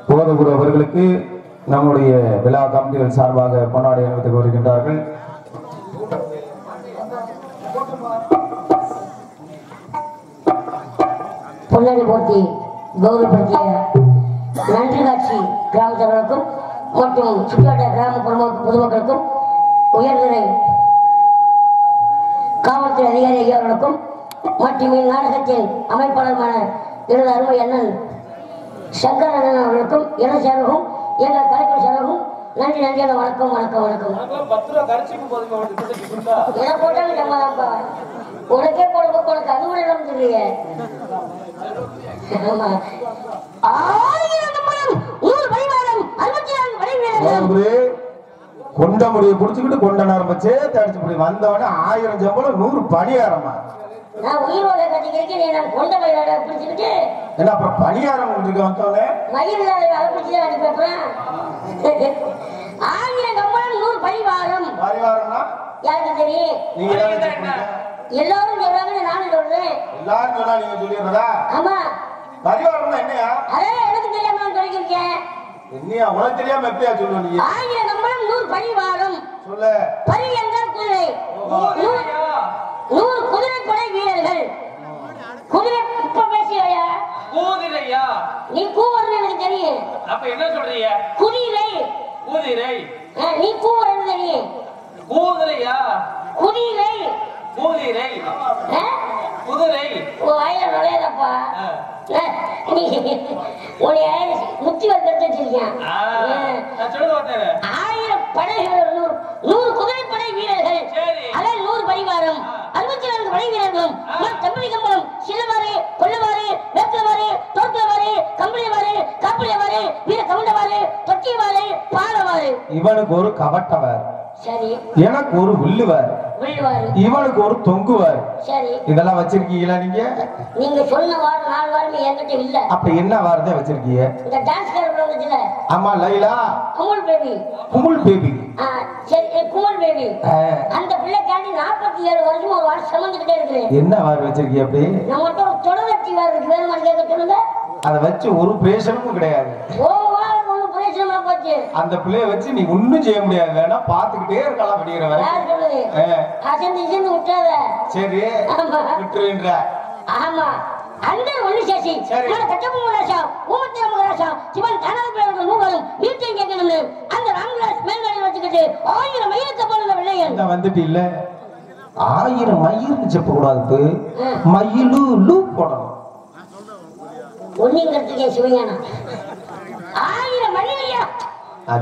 போதகுரு அவர்களுக்கு நம்முடைய விழா கமிட்டிகள் சார்பாக கொண்டாடி அணிவித்துக் வருகின்றார்கள். பொன்னாடி போர்த்தி கௌரவப்படுத்திய நன்றி காட்சி கிராமத்தவர்களுக்கும் மற்றும் சுற்றுவட்டார கிராம பொதுமக்களுக்கும் உயர்நிலை காவல்துறை அதிகாரி ஐயாவர்களுக்கும் மற்றும் இந்நாடகத்தின் அமைப்பாளருமான எனது அருமை அண்ணன் சங்கர் அண்ணன் அவர்களுக்கும் எனது சார்பும் எங்கள் கலைக்குழு சார்பும் நன்றி நன்றி வணக்கம் வணக்கம் வணக்கம். எதை போட்டாலும் நம்மதான்ப்பா, உனக்கே போடும்போது உனக்கு அது கூட இடம் தெரியல. கொண்ட முடிய புடிச்சுக்கிட்டு கொண்ட நேரம் சேர்த்து அடிச்சு முடியும் வந்தவன 1000 சம்பளம் 100 பணியாரமா. நான் உயிர் வகை கட்டிக்கிறேன், நீ நான் கொண்ட மயிலாட பிடிச்சுக்கிட்டு என்ன அப்புறம் பணியாரம் இருக்க வந்தவனே மயில் அதை பிடிச்சுதான் அடிப்பேன். 1000 சம்பளம் 100 பரிவாரம். பரிவாரம்னா யாருக்கு தெரியும்? நீங்க எல்லாரும் சொல்றாங்க, நானும் சொல்றேன். எல்லாரும் சொன்னா நீங்க சொல்லிடுறதா? ஆமா. பரிவாரம்னா என்னையா? அதான் எனக்கு தெரியாம நான் சொல்லிருக்கேன். என்னையா உனக்கு தெரியாம எப்படியா சொல்லுவ நீ? 1000 சம்பளம் 100 பரிவாரம். சொல்லு. பரி என்றால் குதிரை. 100 குதிரைப்படை வீரர்கள். குதிரை இப்ப பேசியா? குதிரையா? நீ கூவர்னு எனக்கு தெரியும். அப்ப என்ன சொல்றீங்க? குதிரை. குதிரை. நீ கூவர்னு தெரியும். குதிரையா? குதிரை. குதிரை. குதிரை. ஓ வாயில நுழையாதப்பா. நீ உன்னை முத்தி வந்து வச்சிருக்கேன். சொல்லுங்க வார்த்தை. 1000 படைகள் 100 குதிரைப்படை வீரர்கள். அதான் 100 பரிவாரம். 64 படை வீரர்களும் கம்பளி கம்பளம் சில்லவாறு கொள்ளவாறு வேக்கலவாறு தோட்டவாறு கம்பளிவாறு காப்பிளியவாறு வீர கவுண்டவாறு தொட்டியவாறு பாலவாறு. இவனுக்கு ஒரு கவட்டவார், சரி. எனக்கு ஒரு வில்லுவார், வில்லுவாறு. இவனுக்கு ஒரு தொங்குவார். சரி. இதெல்லாம் வச்சிருக்கீங்களா நீங்க? நீங்க சொன்ன வாரம் 4 வாரம் என்கிட்ட இல்ல. அப்ப என்ன வாரத்தை வச்சிருக்கீங்க? இந்த டான்ஸ் காரங்க வந்துச்சுல. ஆமா லைலா. குமுல் பேபி. குமுல் பேபி. சரி குமுல் பேபி. அந்த பிள்ளை காண்டி 47 வருஷம் ஒரு வாரம் சுமந்துக்கிட்டே இருக்கு. என்ன வாரம் வச்சிருக்கீங்க அப்படி? நம்மகிட்ட ஒரு தொடர்ச்சி வாரம் இருக்கு, வேணுமா கேட்க சொல்லுங்க. அதை வச்சு ஒரு பிரேஷனும் கிடையாது. அந்த பிள்ளைய வச்சு நீ ஒண்ணும் செய்ய முடியாது, வேணா பாத்துக்கிட்டே இருக்கலாம் அப்படிங்கிறவன். சரி விட்டுருன்ற. ஆமா அந்த ஒண்ணு சேசி கட்டபொம்மராசா ஊமத்திரமராசா சிவன் கனகப்பிள்ளைகள் மூவரும் வீட்டையும் கேட்கணும்னு அந்த ராமதாஸ் மேல்நாடு வச்சுக்கிட்டு 1000 மைலுக்கு போன வெள்ளையன் வந்துட்டு இல்ல. 1000 மயில்னு செப்ப கூடாது, மயிலு லூ போடணும். ஒன்னிங்கிறதுக்கே சிவஞானா 1000 மயிலையா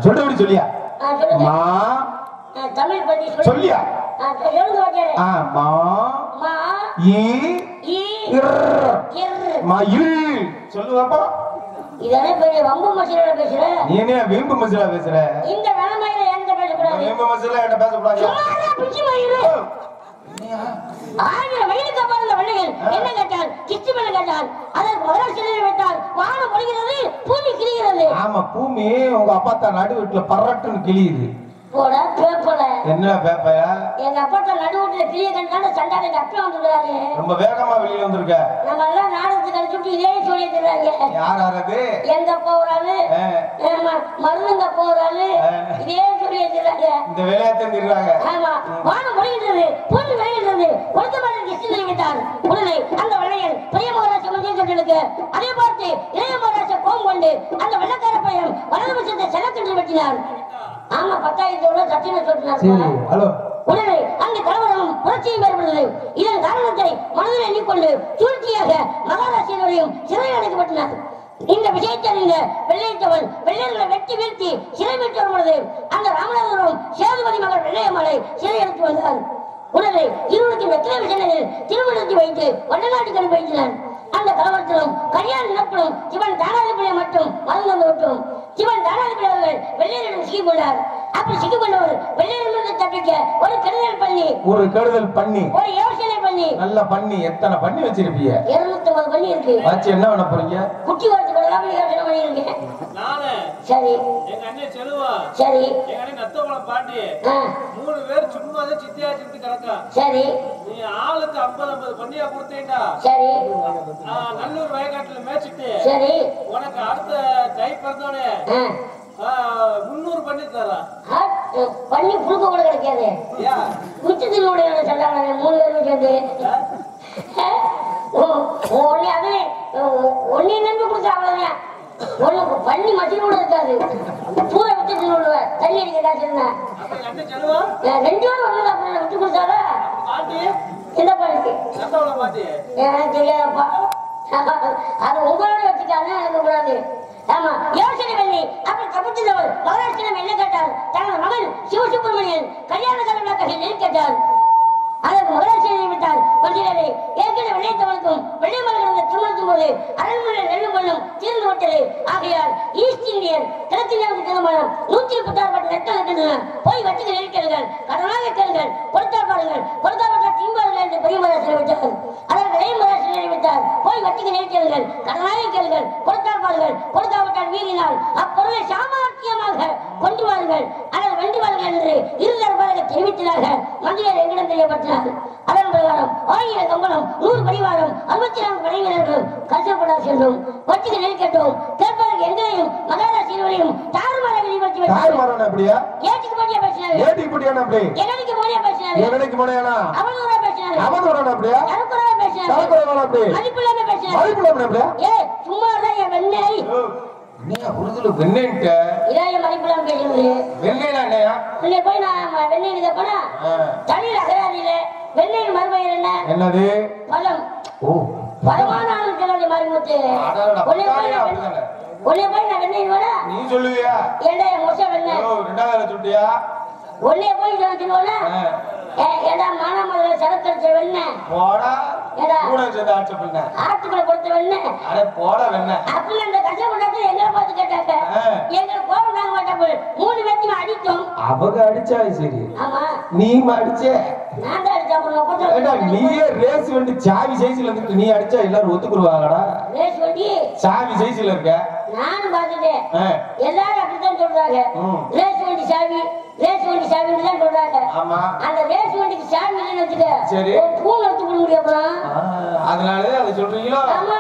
சொல்றபடி சொல்லியா? மா தமிழ் பத்தி சொல்லியா? சொல்லுங்க வாத்தியாரே. மா மா ஈ மயில் சொல்லுவாப்பா. இதெல்லாம் பெரிய வம்பு மசிலா பேசுற. நீ என்ன வேம்பு மசிலா பேசுற? இந்த வேலைமையில என்கிட்ட பேசக்கூடாது. வேம்பு மசிலா என்கிட்ட பேசக்கூடாது. 1000 மயிலுக்கு அப்பால் வெள்ளையன் என்ன கேட்டால் கிச்சு மேல கேட்டால் அதற்கு முதல் சிலையை வைத்தால் வானம் பொழிகிறது, பூமி கிழிகிறது. ஆமா பூமி உங்க அப்பா தான் நடு வீட்டுல பரட்டுன்னு கிழியுது. போட பேப்பல என்ன பேப்பையா? எங்க அப்பா தான் நடு வீட்டுல கிளிய கண்டால சண்டால எங்க அப்பா வந்துடுறாரு. ரொம்ப வேகமா வெளியில வந்திருக்க. நம்ம எல்லாம் நாடகத்துக்கு கழிச்சுட்டு இதே சொல்லிட்டு இருக்காங்க. யார் ஆறது? எங்க அப்பா ஒரு ஆளு, மருந்துங்க அப்பா ஒரு ஆளு, இதே சொல்லி வச்சிருக்காங்க. இந்த வேலையை தெரிஞ்சிருக்காங்க. ஆமா வானம் பொழிகிறது, பூமி விளைகிறது, ஒருத்தமான கிருஷ்ணனை விட்டார். உடனே அந்த வெள்ளையன் பெரிய மகாராஜா மந்திரி சொல்லிருக்கு. அதே பார்த்து இளைய மகாராஜா கோம் கொண்டு அந்த வெள்ளக்கார பையன் வலது பட்சத்தை செலக்கன்று வெட்டினார். ஆமா 10,000 சத்தியனை சொல்லினார். ஹலோ உடனே அந்த கலவரம் புரட்சியும் ஏற்படுகிறது. இதன் காரணத்தை மனதில் எண்ணிக்கொண்டு சூழ்ச்சியாக மகாராஷ்டிரரையும் சிறை அடைக்கப்பட்டனர். இந்த விஷயத்தை அறிந்த வெள்ளையத்தவன் வெள்ளையர்களை வெட்டி வீழ்த்தி சிறை மீட்டு வரும்பொழுது அந்த ராமநாதபுரம் சேதுபதி மகள் வெள்ளையம்மாளை சிறை எடுத்து வந்தார். உடனே இருவருக்கு வெற்றிலை விஷயத்தில் திருமணத்தை வைத்து வடநாட்டுக்கு அனுப்பி வைத்தனர். அந்த கலவரத்திலும் கல்யாண நடப்பிலும் சிவன் தானாதிபதியை மட்டும் மறந்து விட்டோம். சிவன் தானாதிபதி அவர்கள் வெள்ளையரிடம் சிக்கிக் கொண்டார். அப்படி சிக்கிக் கொண்டவர் வெள்ளையரிலிருந்து தப்பிக்க ஒரு கெடுதல் பண்ணி ஒரு யோசனை பண்ணி நல்லா பண்ணி எத்தனை பண்ணி வச்சிருப்பீங்க? 250 பண்ணி இருக்கு. வச்சு என்ன பண்ண போறீங்க? குட்டி வளர்த்து கொடுக்காம யோசனை பண்ணி இருக்கேன். நானே சரி எங்க அண்ணன் செல்வா, சரி எங்க அண்ணன் நத்தவளம் பாண்டி 3 பேர் சும்மாவே சித்தியா சித்தி கிடக்கா. சரி நீ ஆளுக்கு 50 பண்ணியா கொடுத்தேன்டா. சரி நல்லூர் வயக்காட்டுல மேய்ச்சிட்டு சரி உனக்கு அடுத்த தை பிறந்தோடனே 300 பண்ணி தரா. பண்ணி புழுக்க கூட கிடைக்காது. முச்சத்தினுடைய சொல்லாங்க 3 பேரும் சேர்ந்து ஒன்னே அது ஒன்னே நம்பி கொடுத்தா அவ்வளவுதான். ஒண்ணு பண்ணி மசில் கூட இருக்காது. பூரை விட்டு சொல்லுவேன் தண்ணி அடிக்க காசு இருந்தேன். 2 பேரும் ஒண்ணு அப்படி விட்டு கொடுத்தாரா இந்த பாட்டு எனக்கு தெரியாதப்பா. அது உங்களோட வச்சுக்காங்க எனக்கு கூடாது. ஆமா யோசனை பண்ணி அப்படி தப்பிச்சவர் மகாராஷ்டிரம் என்ன கேட்டார்? தனது மகன் சிவசுப்பிரமணியன் கல்யாண கல்வியாக கேட்டார். அதற்கு மகாராஷ்டிரனை விட்டார். மந்திரே ஏற்கனவே வெள்ளைத்தவனுக்கும் வெள்ளை மலர்ந்த திருமணத்தின் போது அரண்மனை நெல்லும் மண்ணும் தீர்ந்து விட்டது. ஆகையால் ஈஸ்ட் இந்தியன் கிழக்கிந்தியாவுக்கு திருமணம் 136 லட்சம் இருக்கின்றன. போய் வட்டிக்கு நெருக்கிறார்கள், கடனாக கேளுங்கள், கொடுத்தால் பாருங்கள், கொடுத்தாப்பட்டால் திம்பார்கள் என்று பெரிய மகாராஷ்டிரை விட்டார். அதற்கு இளைய மகாராஷ்டிரை விட்டார். போய் வட்டிக்கு நெருக்கிறார்கள், கடனாக கேளுங்கள், கொடுத்தால் பாருங்கள், கொடுத்தாப்பட்டால் மீறினால் அப்பொருளை சாமர்த்தியமாக கொண்டு வாருங்கள் அல்லது வென்று வாருங்கள் என்று இருதரப்பாக தெரிவித்ததாக மந்திரர் எங்களிடம் தெரியப்பட்டார். அதன் பிரகாரம் 1000 கம்பளம் 100 பரிவாரம் 64 படை வீரர்களும் கஷ்டப்படாது சென்றும் வட்டிக்கு நெருக்கட்டும் கேட்பதற்கு எங்களையும் மகாராஷ்டிரவரையும் தாறுமாறாக வெளிப்படுத்தி விட்டார். ஏட்டுக்கு போட்டியா பேசினாரு, எங்களுக்கு போட்டியா பேசினாரு, அவனூரா பேசினாரு, தரக்குறவா பேசினாரு, மதிப்பில்லாம பேசினாரு. ஏ சும்மா தான் என் வெண்ணெய் மதிப்பில்லாம பேசுறது. வெண்ணெய் போய் நான் வெண்ணெய் போனா தமிழ் அகராதியில வெண்ணெய் மறுபெயர் என்ன? என்னது? பழம். பழமான ஆளுக்கு மறுமுத்து ஒன்னே போய் நான் வெண்ணெய் வேணா நீ சொல்லுவியா? ஏண்டா மொச வெண்ணெய் 2000 சொல்லியா? ஒன்னே போய் சொல்லுவேனா? ஏடா மானாமதுரை சரக்கடிச்ச வெண்ணெய் போடா கூட சேர்ந்து ஆட்சி பண்ண ஆட்டுக்குள்ள கொடுத்த வெண்ணெய் அட போடா வெண்ணெய் அப்படி அந்த கஷ்டப்பட்டாச்சு எங்களை பார்த்து கேட்டாங்க. எங்களை கோபம் நாங்க மாட்டோம் 3 பேர்த்தையும் அடித்தோம். அவங்க அடிச்சா சரி, ஆமா நீ அடிச்சே நான் தான் அடிச்சா. நீயே ரேஸ் வண்டி சாவி சைஸ்ல இருந்துட்டு நீ அடிச்சா எல்லாரும் ஒத்துக்குருவாங்கடா. ரேஸ் வண்டி சாவி சைஸ்ல இருக்க நானும் பார்த்துட்டேன். எல்லாரும் அப்படித்தான் சொல்றாங்க. ரேஸ் வண்டி சாவி ரேஸ் வண்டி சாவின்னு தான் சொல்றாங்க. அந்த ரேஸ் வண்டிக்கு சாவி இல்லைன்னு வச்சுக்க பூனை எடுத்து கொடுக்க முடியும். அப்புறம் அதனால அதை சொல்றீங்களோ? ஆமா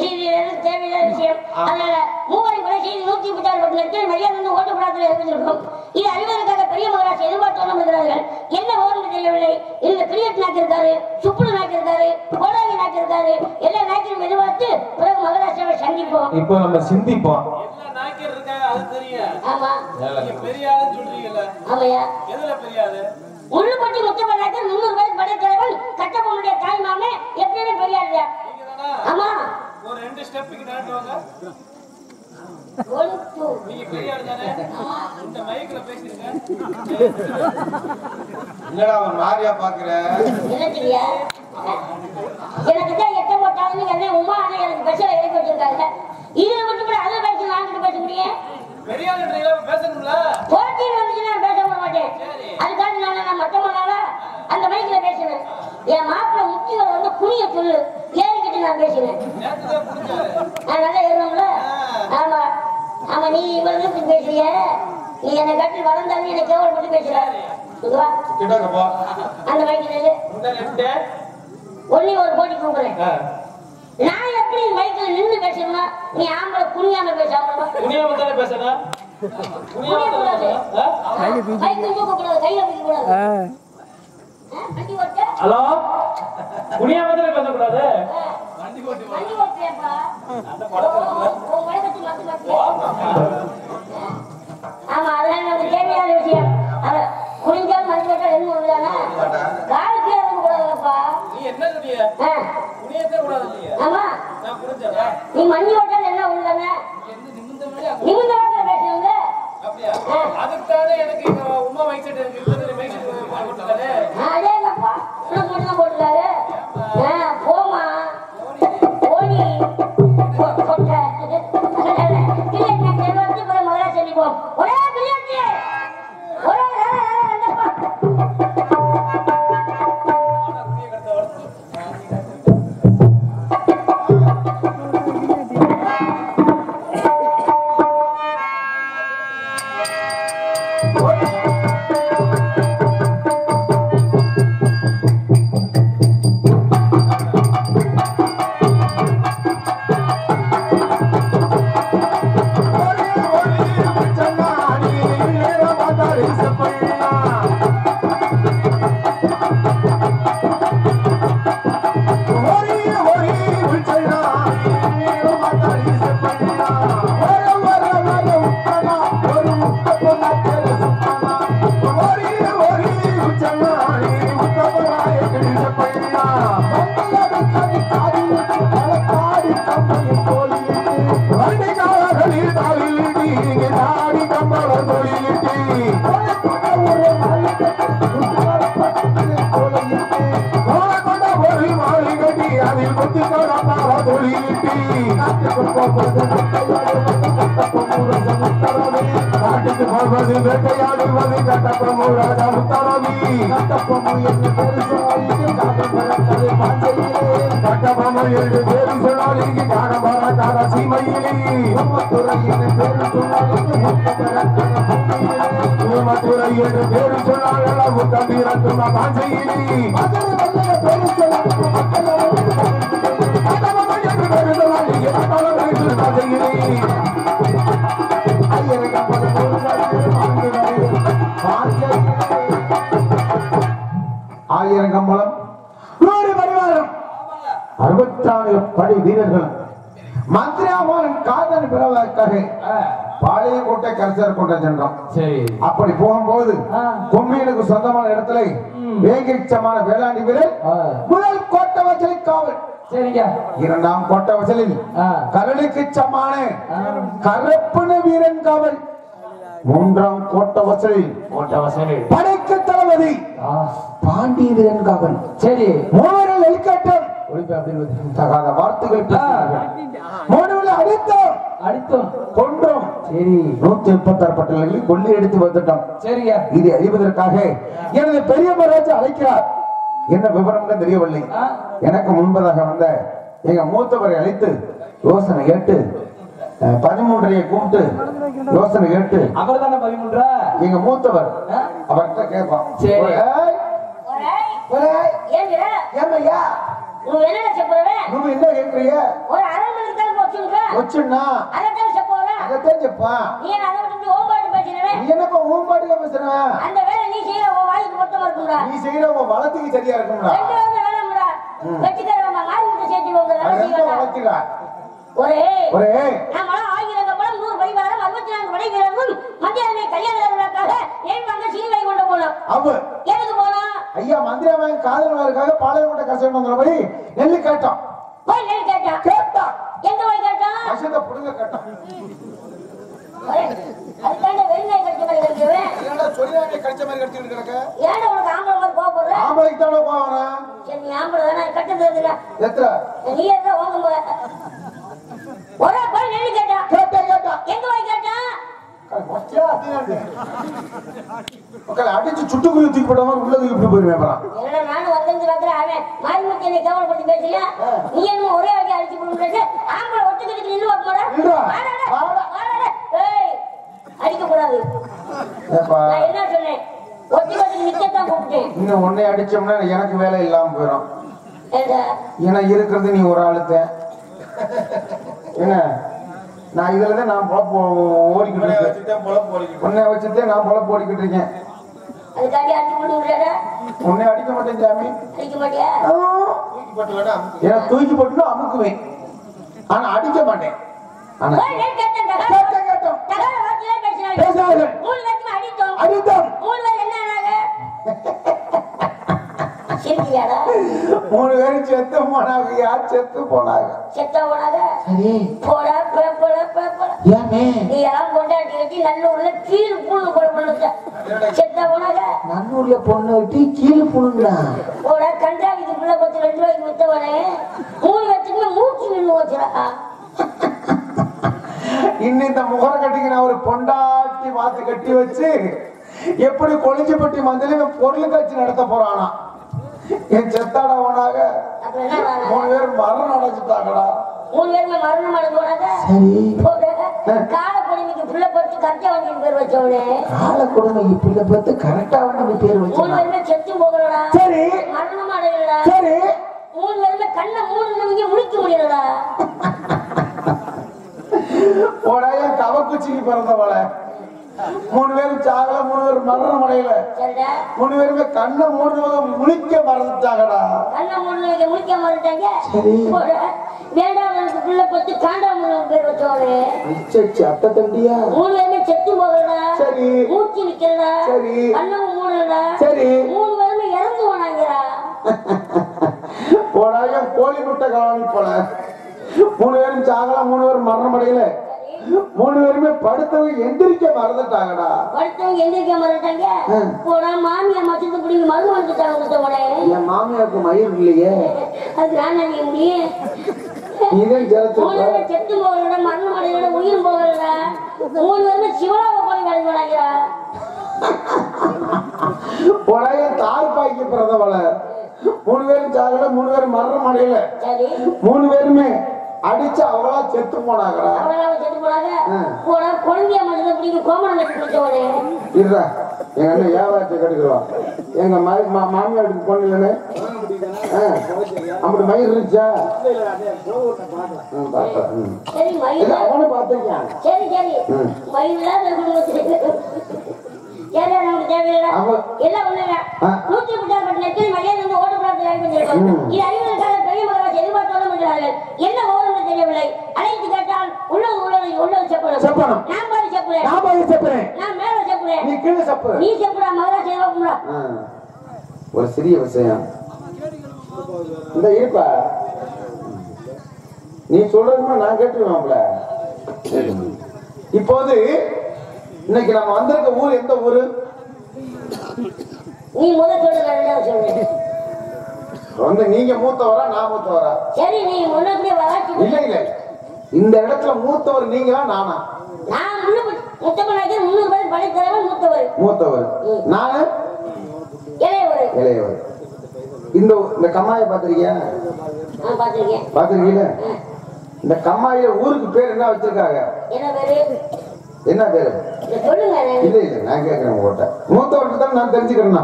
இது எனக்கு தேவையான விஷயம். அதனால 3 கொலை செய்து 136 லட்சம் மரியாதை வந்து ஓட்டப்படாத இருந்திருக்கும். இது அறிவதற்காக பெரிய மகாராஜ் எதிர்பார்த்து இருக்கிறார்கள். என்ன ஓரம் தெரியவில்லை. இந்த கிரியட் நாக்கு இருக்காரு, சுப்புடு நாக்கு இருக்காரு, கோடாங்கி நாக்கு இருக்காரு, எல்லா நாக்கிலும் எதிர்பார்த்து பிறகு மகாராஷ்டிராவை சந்திப்போம். இப்போ நம்ம சிந்திப்போம். ஆமா பெரிய ஆளு சொல்றீங்கல்ல? ஆமையா எதுல பெரிய ஆளு? முள்ளுப்பட்டி முத்தப்பட்டாக்க 300 பேர் படைத்தலைவன் கட்டப்பனுடைய தாய் மாமே எப்பயுமே பெரியாரு. ஆமா ஒரு 2 ஸ்டெப்புக்கு நடந்துவாங்க. நீங்க பெரிய ஆளு தானே? இந்த மைக்ல பேசுறீங்க. என்னடா அவன் மாரியா பாக்குற? என்ன தெரியா? எனக்கு தான் எட்ட போட்டாலும் என்ன உமா அண்ணா எனக்கு பெஷல இறக்கி வச்சிருக்காங்க. இதுல மட்டும் கூட அதை பேசி நான் பேச முடியும். பெரிய ஆளுன்றீங்களா? பேசணும்ல. போட்டியில் வந்துச்சுன்னா நான் பேச மாட்டேன். அதுக்காக நான் மட்டமானால அந்த மைக்ல பேசுவேன். என் மாப்பிள்ள முக்கியம் வந்து குனிய சொல்லு ஏறிக்கிட்டு நான் பேசுவேன். நான் நல்லா ஏறணும்ல. ஆமா ஆமா நீ இவ்வளவு பேசுறிய. நீ என்னை கட்டி வளர்ந்தாலும் என்னை கேவலப்பட்டு பேசுற. அந்த மைக்ல ஒன்னே ஒரு போட்டி கூப்பிடுறேன். நான் எப்படி மைக்ல நின்று பேசணும்னா நீ ஆம்பளை குனியாம பேசாம குனியாம தானே பேசணும். ஹலோ குனியாம தானே பேசக்கூடாது. ஆமா அதெல்லாம் நமக்கு தேவையான விஷயம். குனிஞ்சாலும் மணி போட்டா என்ன உள்ளதானே காலுக்கு கூடாதுப்பா. நீ என்ன சொல்றிய? குனியவே கூடாது இல்லையா? ஆமா நான் புரிஞ்சதா? நீ மணி போட்டா என்ன உள்ளதானே நிமிந்த வார்த்தை பேசுறீங்க. அப்படியா? அதுக்காக எனக்கு உமா மைக் செட் இருக்கு. இந்த மைக் செட் போட்டுட்டாரு. அதே அப்பா உனக்கு மட்டும் போட்டுட்டாரு. போமா ஓடி போட்ட இல்லை நான் எவ்வளவு கூட முதல்ல சொல்லிப்போம். ஒரே பிள்ளையாச்சு ஒரே What? காட்டுக்கு போவது வேட்டையாடுவது கட்டப்பொம்மு ராஜா முத்தாராமி கட்டப்பொம்மு என்று பேரு சொன்னால் இங்கு காணபார கார சீமையிலே ஊமத்துறை என்று பேரு சொன்னால் முத்தம்பீரத்துமா பாஞ்சையிலே ஆயிரங்கம்பலம் 100 பரிவாரம் 64 படை வீரர்கள் மந்திராமன் காதல் பிறவதற்காக பாளையங்கோட்டை கரிசர் கொண்ட சென்றோம். சரி. அப்படி போகும்போது கொம்மியனுக்கு சொந்தமான இடத்துல வேகிச்சமான வேளாண்டி வீரர் முதல் கோட்டை வசலி காவல். சரிங்க. இரண்டாம் கோட்டை வசலில் கரலுக்கு சமான கரப்பன வீரன் காவல். மூன்றாம் கோட்டை வசலில் படைக்கு தளபதி பாண்டி வீரன் காவல். சரி. மூவரில் ஹெலிகாப்டர் தகாத வார்த்தைகள் மூணுவில் அடித்தோம் கொன்றோம். சரி. 136 பட்டல்களில் கொள்ளி எடுத்து வந்துட்டோம். சரிங்க. இதை அறிவதற்காக எனது பெரிய மகாராஜா அழைக்கிறார். என்ன விவரம் தெரியவில்லை. எனக்கு முன்பதாக வந்த எங்க மூத்தவரை அழைத்து யோசனை கேட்டு 13 கூப்பிட்டு யோசனை கேட்டு அவர் தானே 13 எங்க மூத்தவர் அவர்கிட்ட கேட்பான். என்ன கேக்குறீங்க? என்னப்பா ஊம்பாட்டுக்க பேசுறேன்? நீ செய்யற வளத்துக்கு சரியா இருக்கும்டா. ஒரே ஆயிரங்கப்படம் 100 பரிவாரம் 64 படை வீரர்கள் மந்திரமே கல்யாணக்காக ஏழ்வாங்க சீவை கொண்டு போனோம். எதுக்கு போனோம்? ஐயா மந்திரமாயன் காதல்காக பாளையங்கோட்டை கசைக்கு வந்தபடி நெல்லு கேட்டோம். போய் நெல் கேட்டோம். எங்க போய் கேட்டோம்? அசந்த புடுங்க கேட்டோம். அதுக்காண்ட வெறிநாய் கடிச்ச மாதிரி கடிச்சவே. ஏன்டா சொரியாமே கடிச்ச மாதிரி கடிச்சிட்டு கிடக்க? ஏன்டா உனக்கு ஆம்பளை மாதிரி கோபப்படுற? ஆம்பளைக்கு தானே கோவறா? சரி நீ ஆம்பளை தானே கட்டது எதுல? எத்ரா? நீ எதுல ஓங்க போற? ஒரே போய் நெல் கேட்டோம். எங்க போய் கேட்டோம்? ஒச்சா அடினாங்க. அடிச்சு சுட்டுக்குள்ள தூக்கி போடாம உள்ள தூக்கி போயிருவேன். என்னடா நானும் வந்துறேன் அவன் மாரிமுத்தி என்னை கவலைப்பட்டு பேசலையா? நீ என்ன ஒரே அடி அடிச்சு போடுறது? ஆம்பளை ஒட்டுக்கிட்டு நின்னு போடா. ஏய் அடிக்க கூடாது. நான் என்ன சொன்னேன்? ஒட்டுக்கிட்டு நிக்கத்தான் கூப்பிட்டேன். இன்னும் ஒண்ணே அடிச்சோம்னா எனக்கு வேலை இல்லாம போயிடும். ஏன்னா இருக்கிறது நீ ஒரு ஆளுத்த. என்ன நான் இதுலதான் நான் பொழப்பு ஓடிக்கிட்டு இருக்கேன். உன்னை வச்சுட்டே நான் பொழப்பு ஓடிக்கிட்டு இருக்கேன். அதுக்காண்டி அடிச்சு போட்டு விடுறாரு. உன்னை அடிக்க மாட்டேன் சாமி. அடிக்க மாட்டியா? ஏன்னா தூக்கி போட்டு அமுக்குவேன். ஆனா அடிக்க மாட்டேன். மூணு பேரும் செத்து போனாங்க. யார் செத்து போனாங்க? நல்லூர்ல பொண்ணு வெட்டி கீழே புழுங்களா? கண்டாவிக்கு பிள்ளை 2 ரூபாய்க்கு வித்தவனே 3 லட்சத்துக்கு மூச்சு நின்று வச்சுறா. இன்னும் இந்த முகர கட்டிக்கு நான் ஒரு பொண்டாட்டி மாத்து கட்டி வச்சு எப்படி கொளிஞ்சிப்பட்டி மந்தில பொருள் காட்சி நடத்த போறானா? என் செத்தாடவனாக 3 பேர் மரணம் அடைஞ்சிட்டாங்கடா. 3 பேருமே மரணம் அடைஞ்சு போனாங்க. கால கொடுமைக்கு பிள்ளை பத்து கரெக்டா வந்து பேர் வச்சவனே. கால கொடுமைக்கு பிள்ளை பத்து கரெக்டா வந்து பேர் வச்ச. 3 பேருமே செத்து போகலடா. சரி. மரணம் அடையலடா. சரி. 3 பேருமே கண்ணை மூடுனவங்க முழிக்க முடியலடா. போடாய கவக்குச்சிக்கு பிறந்தவள 3 பேரும் சாகல, 3 பேரும் மரணம் அடையல. 3 பேருமே கண்ணை மூடுனவங்க முழிக்க மறந்துட்டாங்கடா. கண்ணை மூடுனவங்க முழிக்க மறந்துட்டாங்க. வேண்டாம் பிள்ளை பத்து காண்டாமூலம் பேர் வச்சவனே. அத்தை தண்டியா 3 பேருமே செத்து போகலடா. சரி. மூச்சு நிக்கலடா. சரி. கண்ணவும் மூடலடா. சரி. 3 பேருமே இறந்து போனாங்கடா. போடாய கோழி முட்டை காணி போல 3 பேரும் சாகல, 3 பேரும் மரணம் அடையல. 3 பேருமே படுத்தவங்க எந்திரிக்க மறந்துட்டாங்கடா. படுத்தவங்க எந்திரிக்க மறந்துட்டாங்க. போடா மாமியா மச்சத்து பிடிங்க மருந்து வந்துட்டாங்க. என் மாமியாருக்கு மயிர் இல்லையே. அது நான் நினைக்க முடியும். நீதான் ஜெயிச்சு மூணு பேரும் செத்து போகிறோட மரணம் அடையோட உயிர் போகிறோட 3 பேருமே சிவராவை போய் வேலை போனாங்க. உடைய தாழ்பாய்க்கு பிறந்தவள 3 பேரும் சாகல 3 பேரும் மரணம் அடையல. சரி 3 பேருமே அடிச்சு அவங்களா செத்து போனாங்கடா. அவங்களா செத்து போனாங்க. போனா குழந்தைய மட்டும் பிடிக்க கோமணம் கட்டி கொடுத்தவனே இருடா எங்க அண்ணன் வியாபாரத்தை கெடுக்கிறோம். எங்க மாமியாருக்கு பொண்ணு இல்லைன்னு அப்படி மயிர் இருந்துச்சா சரி மயில் அவனு பார்த்துருக்கான். சரி சரி மயில் சரி நமக்கு தேவையில்லை எல்லாம் ஒண்ணுங்க 136 நெத்திரி மரியாதை வந்து ஓட்டப்படாத அறிவித்திருக்கோம். இது அறிவதற்காக பெரிய மகராஜ் எதிர்பார்த்தோடு இருக்கிறார்கள். என்ன ஓரம் தெரியவில்லை. அழைத்து கேட்டால் உள்ளது செப்பணும். நான் பாரு செப்புறேன். நான் மேல செப்புறேன். நீ கீழே செப்பு. நீ செப்புறா மகராஜ் எதிர்பார்க்குறா. ஒரு சிறிய விஷயம் இந்த இருப்பா நீ சொல்றதுமா நான் கேட்டுருவேன்ல. இப்போது இன்னைக்கு நம்ம வந்திருக்க ஊர் எந்த ஊரு? நீ முதல் சொல்றேன். வந்து நீங்க மூத்தவரா நான் மூத்தவரா? சரி நீ முன்னே வராச்சு. இல்ல இந்த இடத்துல மூத்தவர் நீங்களா நானா? நான் முத்தப்பனாக்கி 300 பேர் படித்தவன் மூத்தவர். நானு இளையவர். இந்த கம்மாயை பாத்திருக்கியா? பாத்திருக்கீங்களா? இந்த கம்மாயில ஊருக்கு பேர் என்ன வச்சிருக்காங்க? என்ன பேரு? இல்ல நான் கேட்கிறேன் உங்ககிட்ட. மூத்தவர்கிட்ட தான் நான் தெரிஞ்சுக்கிறேன்னா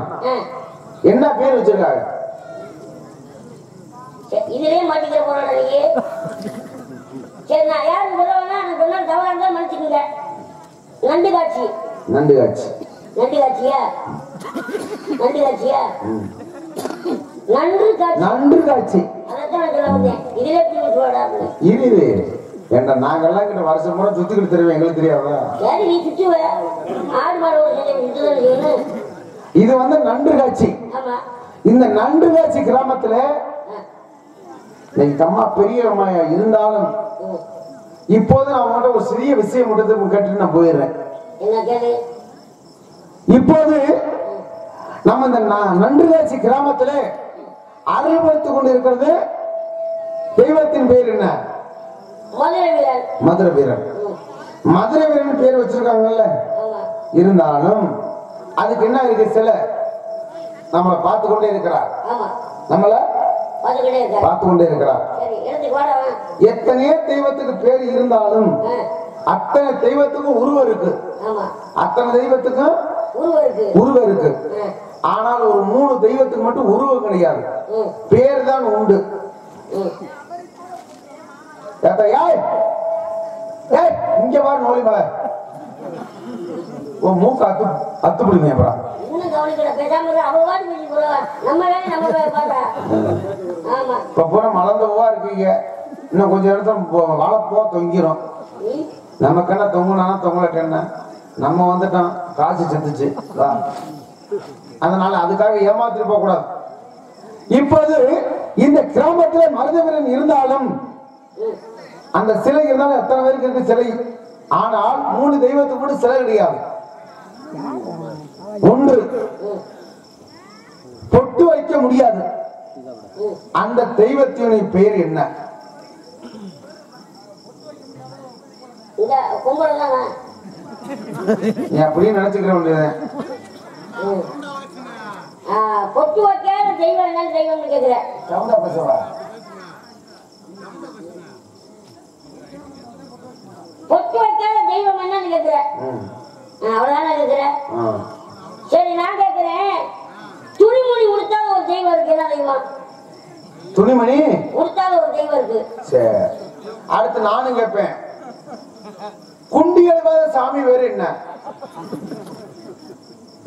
என்ன பேர் வச்சிருக்காங்க? இதுலயே மாட்டிக்கிற போறாங்க நீங்க. சரி நான் யாரு சொல்லுவேன்னா எனக்கு சொன்னா தவறா இருந்தா மன்னிச்சுக்கங்க. நண்டு காட்சியா நண்டு காட்சி அதான் சொல்ல வந்தேன். இதுல இது ஏண்டா நாங்கெல்லாம் கிட்ட வருஷம் முறை சுத்திக்கிட்டு தெரியும். எங்களுக்கு தெரியாதா? சரி நீ சுற்றுவ ஆடு மாடு இது வந்து நண்டு காட்சி. இந்த நண்டு காட்சி கிராமத்துல எங்க அம்மா பெரிய அம்மாயா இருந்தாலும் இப்போது நான் உங்கள்கிட்ட ஒரு சிறிய விஷயம் மட்டும் கேட்டு நான் போயிடுறேன். இப்போது நம்ம இந்த நண்டு காட்சி கிராமத்துல அருள்படுத்திக் கொண்டு இருக்கிறது தெய்வத்தின் பேர் என்ன? மதுரை வீரன். மதுரை வீரன் பேர் வச்சிருக்காங்கல்ல. இருந்தாலும் அதுக்கு என்ன இருக்கு? சில நம்மளை பார்த்து கொண்டே இருக்கிறார். நம்மள பார்த்து கொண்டே இருக்கிறார். எத்தனையோ தெய்வத்துக்கு பேர் இருந்தாலும் அத்தனை தெய்வத்துக்கும் உருவம் இருக்கு. அத்தனை தெய்வத்துக்கும் உருவம் இருக்கு. ஆனால் ஒரு 3 தெய்வத்துக்கு மட்டும் உருவம் கிடையாது. பேர் தான் உண்டு. இங்க பாரு நோலிமலை மூக்க அத்துப்பிடுங்க. இப்ப பூரா மலர்ந்தவா இருக்கீங்க. இன்னும் கொஞ்சம் இடத்துல வாழைப்பூவா தொங்கிரும். நமக்கு என்ன தொங்குனா தொங்கலட்டு என்ன? நம்ம வந்துட்டோம் காசு செத்துச்சு. அதனால அதுக்காக ஏமாத்திட்டு போக கூடாது. இப்போது இந்த கிராமத்துல மருதவீரன் இருந்தாலும் அந்த சிலை இருந்தாலும் எத்தனை பேருக்கு இருக்கு சிலை. ஆனால் 3 தெய்வத்துக்கு கூட சிலை கிடையாது. ஒன்று பொட்டு வைக்க முடியாது. அந்த தெய்வத்தின் பேர் என்ன? நீ அப்படியே நினைச்சுக்கிறேன். பொட்டு வைக்காத தெய்வம் என்ன தெய்வம் கேட்கிறேன். பொட்டு வைக்காத தெய்வம் என்னன்னு கேட்கிறேன். அவ்வளவுதானே கேட்கிறேன். சரி நான் கேட்கிறேன். துணிமணி உடுத்தாத ஒரு தெய்வம் இருக்கு. என்ன தெய்வம்? துணிமணி உடுத்தாத ஒரு தெய்வம் இருக்கு. சரி அடுத்து நானும் கேட்பேன். குண்டி எழுதாத சாமி வேறு என்ன?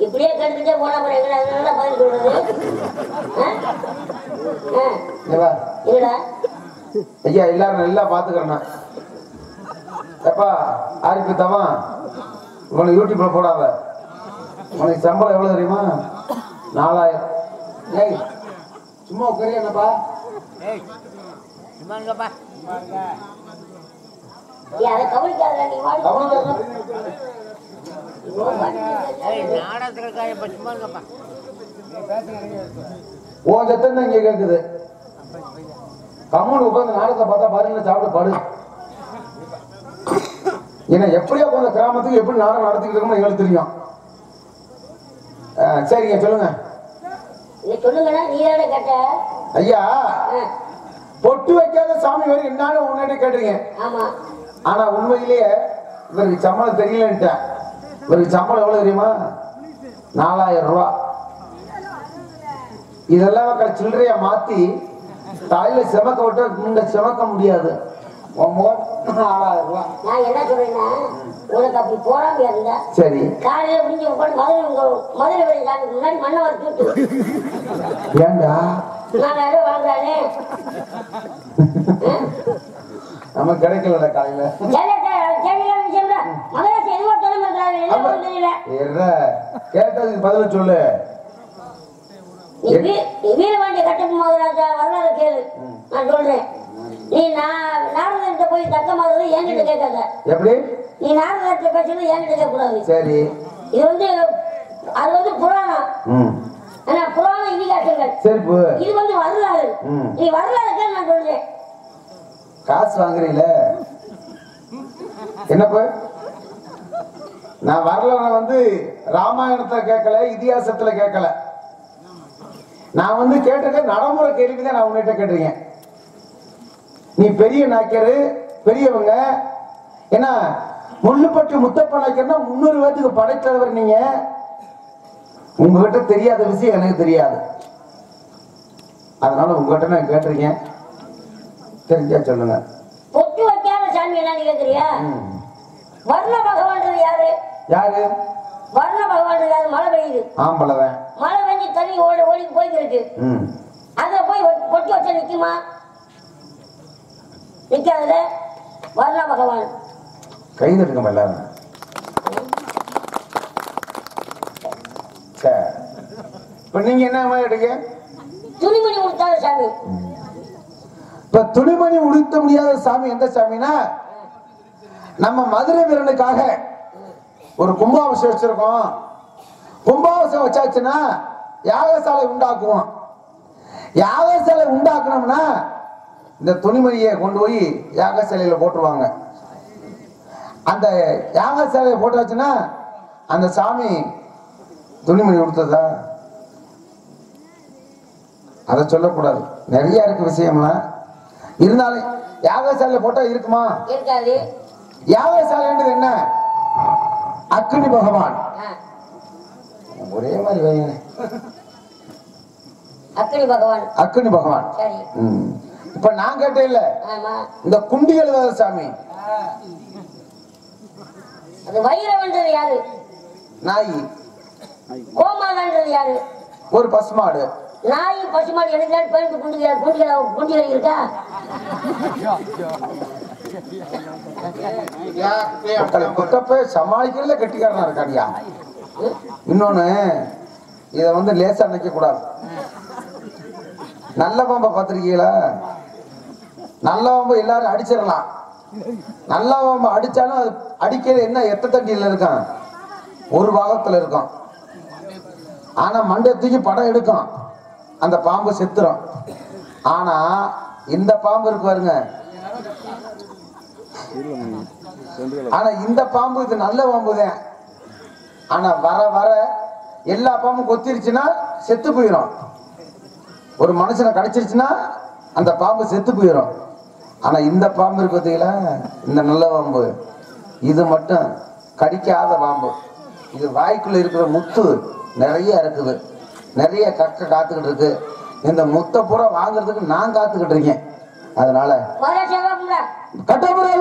இப்படியே கட்டுக்கிட்டே போனா எங்கடா பதில் சொல்றது? ஐயா எல்லாரும் நல்லா பாத்துக்கிறேன். எப்பா ஆரிப்பித்தவா உனக்கு யூடியூப்ல போடாத. உனக்கு சம்பளம் எவ்வளவு தெரியுமா? 4000. ஏய் சும்மா உட்காரியா என்னப்பா? அதை கவனிக்காத நீ ஓ சத்தம் இங்க கேக்குது. கம்மன் உட்காந்து நாடகத்தை பார்த்தா பாருங்க சாப்பிட பாடு. ஏன்னா எப்படியோ உட்காந்து கிராமத்துக்கு எப்படி நாடகம் நடத்திக்கிட்டு இருக்கோம்னு எங்களுக்கு தெரியும். சரிங்க சொல்லுங்க. சொல்லுங்கண்ணா, நீ தானே கேட்ட. ஐயா, பொட்டு வைக்காத சாமி வரை என்னாலும் உன்னிட்ட கேட்டீங்க. ஆமா. ஆனா உண்மையிலேயே இவருக்கு சம்பளம் தெரியலன்ட்டேன். இவருக்கு சம்பளம் எவ்வளவு தெரியுமா? 4000 ரூபாய். இதெல்லாம் சில்லறையா மாத்தி தலையில செமக்க விட்டு நீங்க செமக்க முடியாது. 4000 ரூபாய். நான் என்ன சொல்றேன்னா, உனக்கு அப்படி போறாம இருந்தா சரி, காலையில முடிஞ்ச மதுரை வரைக்கும் முன்னாடி மண்ணை வச்சு ஏண்டா 4000 வாங்குறானே. நம்ம கிடைக்கல காலையில. கேட்டதுக்கு பதில சொல்லு. வீரபாண்டிய கட்டத்து மகாராஜா வரலாறு கேளு, நான் சொல்றேன். நீ நாரதத்தை போய் தக்க மாதிரி என்கிட்ட கேட்காத. எப்படி? நீ நாரதத்தை பேசுறது என்கிட்ட கேட்க கூடாது. சரி. இது அது புராணம். ஆனா புராண இதிகாசங்கள். சரி, இது வரலாறு. நீ வரலாறு கேள், நான் சொல்றேன். காசு வாங்குறீல என்னப்ப? நான் வரலாறு ராமாயணத்துல கேட்கல, இதிகாசத்துல கேட்கல. நான் கேட்டிருக்க நடைமுறை கேள்விதான் நான் உன்கிட்ட கேட்டிருக்கேன். நீ பெரிய நாயக்கரு, பெரியவங்க. ஏன்னா முள்ளுப்பட்டி முத்தப்ப நாயக்கர்னா 300 பேருக்கு படைத்தலைவர். நீங்க உங்ககிட்ட தெரியாத விஷயம் எனக்கு தெரியாது. அதனால உங்ககிட்ட நான் கேட்டிருக்கேன். தெரிஞ்சா சொல்லுங்க. பொட்டு வைக்காத சாமி என்னன்னு கேக்குறியா? வர்ண பகவான்றது யாரு? யாரு? வர்ண பகவான் யாரு? மழை பெய்யுது. ஆம்பளவன். மழை பெஞ்சு தண்ணி ஓடி போயிருக்கு. அத போய் பொட்டு வச்சா நிக்குமா? நிக்காதுல. வர்ண பகவான். கை தட்டுங்க எல்லாரும். இப்ப நீங்க என்ன மாதிரி துணிமணி உடுத்தாத சாமி. இப்ப துணிமணி உடுத்த முடியாத சாமி எந்த சாமினா, நம்ம மதுரை வீரனுக்காக ஒரு கும்பாபிஷேகம் வச்சிருக்கோம். கும்பாபிஷேகம் வச்சாச்சுன்னா யாகசாலை உண்டாக்குவோம். யாகசாலை உண்டாக்கணும்னா இந்த துணிமணியை கொண்டு போய் யாகசாலையில போட்டுருவாங்க. அந்த யாகசாலையை போட்டாச்சுன்னா அந்த சாமி துணிமணி உடுத்ததா? அதை சொல்லக்கூடாது. நிறைய இருக்கு விஷயம்லாம். இருந்தாலும் யாகசாலையில போட்டா இருக்குமா? இருக்காது. யாகசாலைன்றது என்ன? அக்னி பகவான். ஒரே மாதிரி வைங்க. அக்னி பகவான். அக்னி பகவான். சரி. இப்ப நான் கேட்டேன் இல்ல, இந்த குண்டிகள் சாமி அது வைரவன்றது யாரு? நாய். கோமாதான்றது யாரு? ஒரு பசுமாடு. நாய் பசுமாடு எனக்கு பெயிண்ட் குண்டிகள் இருக்கா? சமாளிக்கிறதுல கெட்டிக்காரனா இருக்காடியா. இன்னொன்னு இத லேசா நினைக்க கூடாது. நல்ல பாம்பை பார்த்திருக்கீங்களா? நல்ல பாம்பை எல்லாரும் அடிச்சிடலாம். நல்ல பாம்பை அடிச்சாலும் அது அடிக்கிறது என்ன எத்த தண்டியில இருக்கான், ஒரு பாகத்துல இருக்கும். ஆனா மண்டை தூக்கி படம் எடுக்கும், அந்த பாம்பு செத்துரும். ஆனா இந்த பாம்பு இருக்கு பாருங்க, ஆனா இந்த பாம்பு இது நல்ல பாம்பு தான். ஆனா வர வர எல்லா பாம்பும் கொத்திருச்சுன்னா செத்து போயிடும். ஒரு மனுஷனை கடிச்சிருச்சுன்னா அந்த பாம்பு செத்து போயிடும். ஆனா இந்த பாம்பு இருக்கு பார்த்தீங்களா, இந்த நல்ல பாம்பு, இது மட்டும் கடிக்காத பாம்பு. இது வாய்க்குள்ள இருக்கிற முத்து நிறைய இருக்குது, நிறைய கக்க காத்துக்கிட்டு இருக்கு. இந்த முத்தை பூரா வாங்குறதுக்கு நான் காத்துக்கிட்டு இருக்கேன். அதனால கட்டமுறை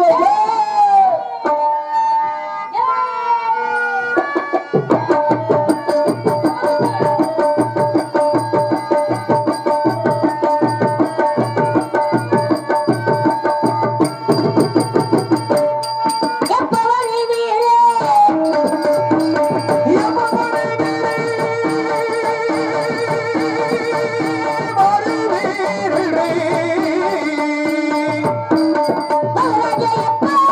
Bye.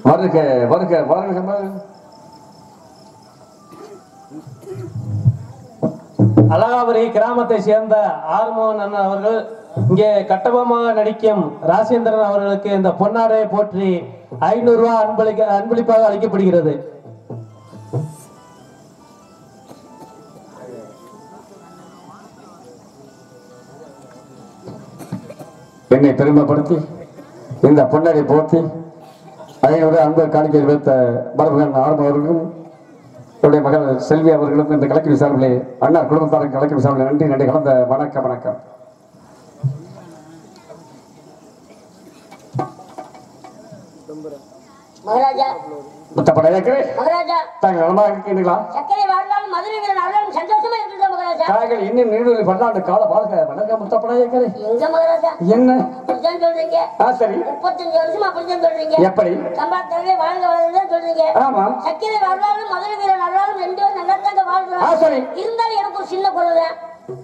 வருக வருக வருக அழகாபுரி கிராமத்தை சேர்ந்த ஆறுமோகன் அண்ணன் அவர்கள் இங்கே கட்டபொம்மாக நடிக்கும் ராசேந்திரன் அவர்களுக்கு இந்த பொன்னாடையை போற்றி 500 ரூபாய் அன்பளிப்பாக அளிக்கப்படுகிறது. என்னை பெருமைப்படுத்தி இந்த பொன்னாடை போற்றி 500 அன்பு காணிக்கை வைத்த மரபுகள் ஆரம்ப அவர்களுக்கும் என்னுடைய மகள் செல்வி அவர்களுக்கும் இந்த கலெக்டர் சார்பிலே அண்ணா குடும்பத்தாரின் கலெக்டர் சார்பில் நன்றி நன்றி கலந்த வணக்கம் வணக்கம். மகாராஜா முத்தப்படையாக்கிறே மகாராஜா தாங்கள் நலமாக இருக்கீங்களா? சக்கரை வாழ்ந்தாலும் மதுரை வீரன் அருளாலும் சந்தோஷமா இருக்கிறோம் மகாராஜா. தாங்கள் இன்னும் நீடுழி பல்லாண்டு கால வாழ்க வணக்கம் முத்தப்படையாக்கிறே. எங்க மகாராஜா என்ன அப்படிதான் சொல்றீங்க? சரி 35 வருஷமா அப்படிதான் சொல்றீங்க. எப்படி? சம்பளத்தரவே வாழ்க வாழ்தான் சொல்றீங்க. ஆமா சக்கரை வாழ்ந்தாலும் மதுரை வீரன் அருளாலும் 2 பேரும் நல்லா தாங்க வாழ்றோம். சரி இருந்தாலும் எனக்கு ஒரு சின்ன குறை தான்.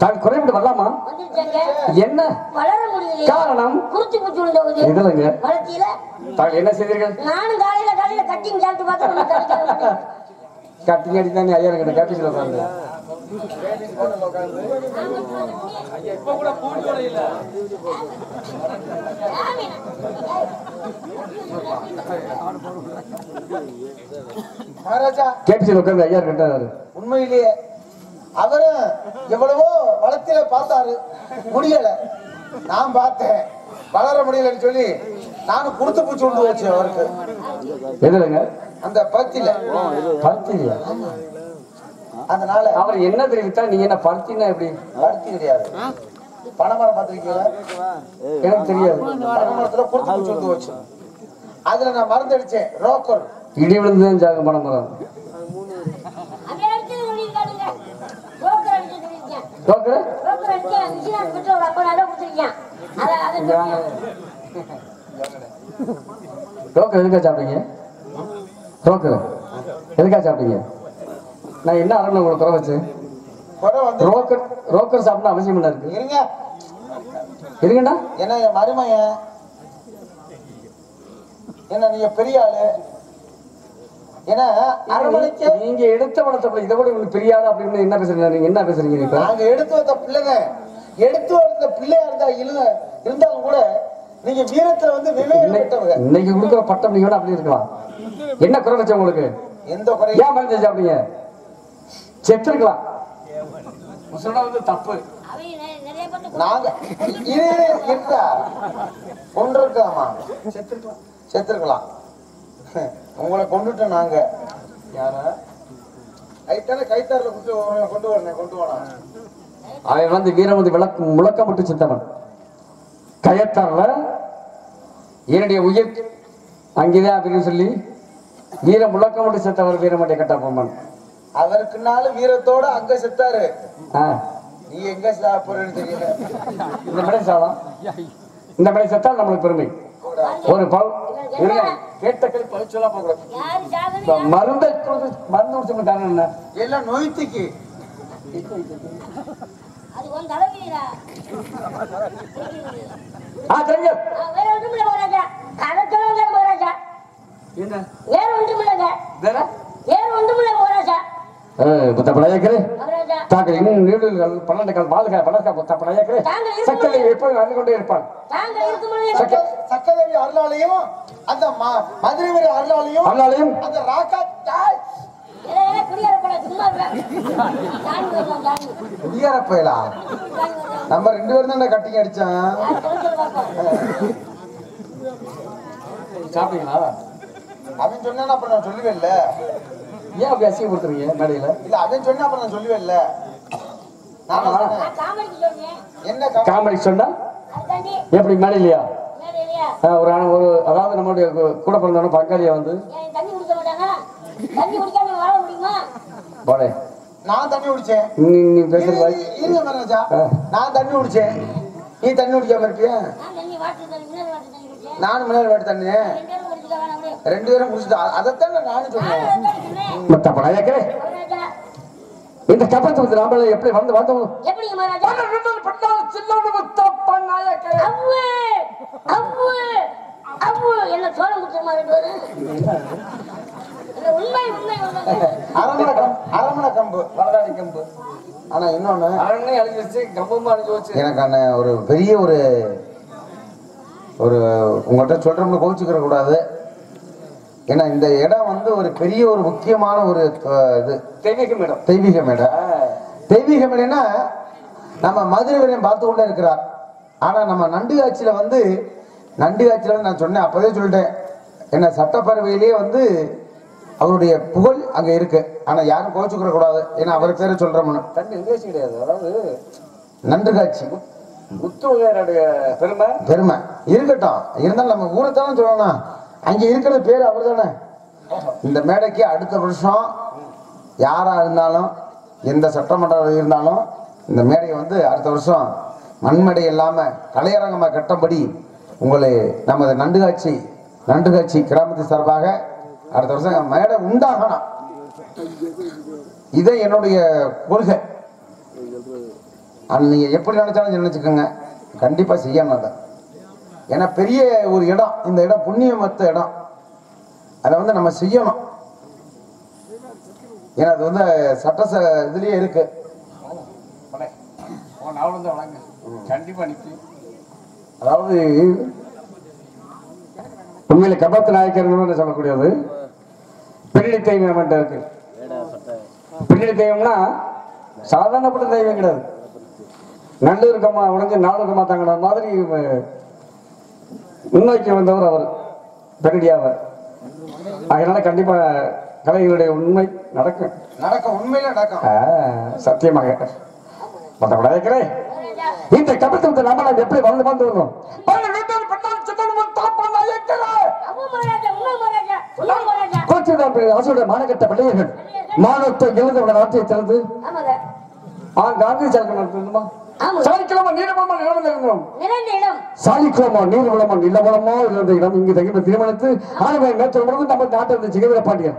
தான் குறைவிட்டு வரலாமா? வந்துருச்சாங்க. என்ன வளர முடியல? காரணம் குறிச்சி பூச்சி விழுந்தோகுது. இதுலங்க வளர்ச்சியில தாங்கள் என்ன செய்தீர்கள்? நானும் காலையில கட்டிங் சாப்பிட்டு பார்த்தா கட்டிங் அடி தானே ஐயா கிட்ட கட்டி சொல்றாங்க. மகாராஜா கேபிசி உட்கார்ந்து ஐயா கிட்டாரு. உண்மையிலேயே அவரும் எவ்வளவோ வளர்த்தில பார்த்தாரு, முடியல. நான் பார்த்தேன், வளர முடியலன்னு சொல்லி நானும் கொடுத்து பூச்சி விட்டு வச்சு அவருக்கு. எதுலங்க? அந்த பருத்தில. பருத்தியா? அதனால அவர் என்ன தெரிவித்தா நீங்க என்ன பருத்தினா எப்படி? பருத்தி கிடையாது, பனைமரம் பார்த்திருக்கீங்களா? எனக்கு தெரியாது. பனைமரத்துல கொடுத்து பூச்சி விட்டு வச்சு அதுல நான் மருந்து அடிச்சேன். ரோக்கர் இடி விழுந்துதான் ஜாக பணம் மரம். ரோக்கர் ரோக்கர் எதுக்கா சாப்பிட்டீங்க? ரோக்கர் எதுக்கா சாப்பிட்டீங்க? நான் என்ன அரண்மனை உங்களுக்கு குறை வச்சு ரோக்கர் ரோக்கர் சாப்பிட்டா அவசியம் என்ன இருக்கு? இருங்க இருங்கண்ணா. என்ன என் மருமையன், என்ன நீங்க பெரிய ஆளு, ஏன்னா அரண்மனைக்கு நீங்க எடுத்த வளர்த்த இதை கூட உங்களுக்கு பெரியாத அப்படின்னு என்ன பேசுறீங்க? நீங்க என்ன பேசுறீங்க? இப்ப நாங்க எடுத்து வந்த பிள்ளைங்க, எடுத்து வந்த பிள்ளையா இருந்தா இருந்தாலும் கூட நீங்க வீரத்துல வந்து விவேகம் பெற்றவங்க. இன்னைக்கு கொடுக்குற பட்டம் நீங்க அப்படி இருக்கலாம். என்ன குறை வச்ச உங்களுக்கு? எந்த குறை? ஏன் மருந்து சாப்பிட்டீங்க? செத்துருக்கலாம். வந்து தப்பு. நாங்க இருந்தா கொண்டிருக்கலாமா? செத்துருக்கலாம். உங்களை கொண்டுட்டோம் நாங்க. யார கைத்தாரில் கொண்டு வரணும். அவன் வந்து வீரம் வந்து முழக்கப்பட்டு செத்தவன். கயத்தார்ல என்னுடைய உயிர் அங்கேதான் அப்படின்னு சொல்லி வீரம் முழக்கப்பட்டு செத்தவர் வீரமட்டை கட்டப்பொம்மன். அவருக்குனால வீரத்தோட அங்க செத்தாரு. நீ எங்க சாப்பிடுறன்னு தெரியல. இந்த மடை சாதம் இந்த மடை செத்தால் நம்மளுக்கு பெருமை. ஒரு கேட்ட கை பழிச்சொல்லா போக மருந்து மருந்து குடிச்சுட்டாங்க. எல்லாம் நோய்த்துக்கு சக்கரவி அருளாலையும் அந்த மதுரை அருளாலையும் அந்த ராக்கா குடியாரப்பயலா நம்ம 2 பேரும் தான் கட்டிங் அடிச்சான். சாப்பிட்டீங்களா? அவன் சொன்னா அப்புறம் நான் சொல்லுவேன் இல்ல. ஏன் அப்படி அசிங்கப்படுத்துறீங்க மேடையில? இல்ல அவன் சொன்னா அப்புறம் நான் சொல்லுவேன் இல்ல. என்ன காமெடி சொன்னா எப்படி மேடையிலையா? ஒரு அதாவது நம்மளுடைய கூட பிறந்தவன பங்காளியா வந்து போடே நான் தண்ணி குடிச்சேன். நீ பேசுற நான் தண்ணி குடிச்சேன். நீ தண்ணி குடிக்காம இருப்பியா? நானும் மினரல் வாட்டர் தண்ணி 2 பேரும் குடிச்சிட்டா. அதைத்தான் நானும் சொன்னேன். இந்த கப்பத்தை வந்து நாம எப்படி வந்து வந்தோம்? என்ன சோழம் குடிச்ச மாதிரி உண்மை உண்மை உண்மை. அரமணை கம்பு வளராடி கம்பு. ஆனா இன்னொன்னு அரண்மனை அழிஞ்சு வச்சு கம்பமா அழிஞ்சு வச்சு எனக்கான ஒரு பெரிய ஒரு உங்கள்கிட்ட சொல்றோம்னு கோவிச்சுக்கிற கூடாது. ஏன்னா இந்த இடம் வந்து ஒரு பெரிய ஒரு முக்கியமான ஒரு இது தெய்வீக மேடம். தெய்வீக மேடை. தெய்வீக மேடைன்னா நம்ம மதுரை வரையும் பார்த்து கொண்டே இருக்கிறார். ஆனா நம்ம நண்டு காட்சியில வந்து நான் சொன்னேன், அப்போதே சொல்லிட்டேன், என்ன சட்டப்பேரவையிலேயே வந்து அவருடைய புகழ் அங்க இருக்கு. ஆனா யாரும் கோச்சுக்கிற கூடாது, ஏன்னா அவர் பேரை சொல்றோம்னு. தம்பி இங்கிலீஷ் கிடையாது, அதாவது நண்டு காட்சி முத்துவகையருடைய பெருமை பெருமை இருக்கட்டும். இருந்தாலும் நம்ம ஊரை தானே சொல்லணும், அங்க இருக்கிற பேர் அவர் தானே. இந்த மேடைக்கு அடுத்த வருஷம் யாரா இருந்தாலும் எந்த சட்டமன்றம் இருந்தாலும் இந்த மேடையை வந்து அடுத்த வருஷம் மண்மேடை இல்லாம கலையரங்கமா கட்டபடி உங்களை நமது நண்டு காட்சி கிராமத்து சார்பாக அடுத்த வருஷம் மேடை உண்டாகணும். இதை என்னுடைய கொள்கை. நீங்க எப்படி நினைச்சாலும் நினைச்சுக்கோங்க, கண்டிப்பா செய்யணும் அதை. ஏன்னா பெரிய ஒரு இடம், இந்த இடம் புண்ணியமத்த இடம், அதை வந்து நம்ம செய்யணும். ஏன்னா அது வந்து இதுலயே இருக்கு. கண்டிப்பா நிற்கும். அதாவது உண்மையில கபத்து நாயக்கர்கள் சொல்லக்கூடியது பின்னணி தெய்வம் இருக்கு. பின்னணி தெய்வம்னா சாதாரணப்பட்ட தெய்வம் கிடையாது. நல்லூருக்கம்மா உடஞ்சு நாளூருக்கம்மா தாங்கிற மாதிரி முன்னோக்கி வந்தவர் அவர், பெருடியாவர். அதனால கண்டிப்பா கலைகளுடைய உண்மை நடக்கும் உண்மையில நடக்கும். சத்தியமாக இந்த கபத்தை நம்ம எப்படி வந்து வரும். மானக்கட்ட பிள்ளைகள் மானத்தை எழுத நாட்டை திறந்து காந்தி சாலைக்கிழமா நீளமா நீர்வளமா நிலவளமா இருந்த இடம் இங்கு தகிப்ப திருமணத்து ஆளுமை மேற்கொள்வது நம்ம நாட்டில் சிகவிர பாண்டியன்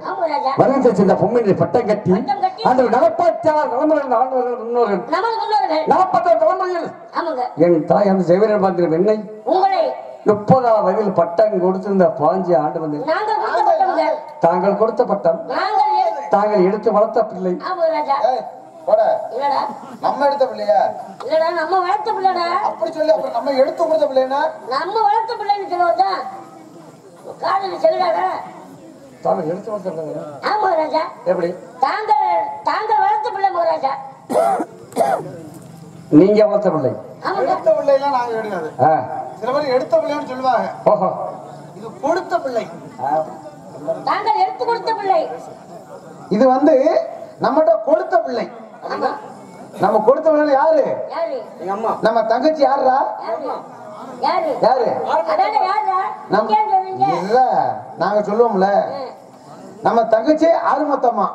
வருகை சென்ற பொம்மையை பட்டம் கட்டி அந்த 46 தலைமுறையில் ஆண்டவர்கள் முன்னோர்கள் 46 தலைமுறையில் என் தாய் அந்த சிகவிர பாண்டியன் என்னை 30ஆம் வயதில் பட்டம் கொடுத்திருந்த 5 ஆண்டு வந்து தாங்கள் கொடுத்த பட்டம் தாங்கள் எடுத்து வளர்த்த பிள்ளை. நம்ம எடுத்த பிள்ளையா? இல்லடா, நம்ம வளர்த்த பிள்ளைடா. அப்படி சொல்லி அப்புறம் நம்ம எடுத்து கொடுத்த பிள்ளைனா நம்ம வளர்த்த பிள்ளைன்னு சொல்லுவதா? காலையில சொல்லுடாடா. தாங்கள் எடுத்து வளர்த்த பிள்ளை. ஆமா ராஜா. எப்படி? தாங்கள் வளர்த்த பிள்ளை ராஜா. நீங்க வளர்த்த பிள்ளை. எடுத்த பிள்ளைலாம் நாங்க கிடையாது. சில பேர் எடுத்த பிள்ளைன்னு சொல்லுவாங்க. ஓஹோ, இது கொடுத்த பிள்ளை. தாங்கள் எடுத்து கொடுத்த பிள்ளை. இது வந்து நம்மகிட்ட கொடுத்த பிள்ளை. நம்ம கொடுத்த பிள்ளை யாரு? எங்க அம்மா. நம்ம தங்கச்சி யாருடா? யாரு? இல்ல, நாங்க சொல்லுவோம்ல, நம்ம தங்கச்சி ஆறுமத்தம்மா.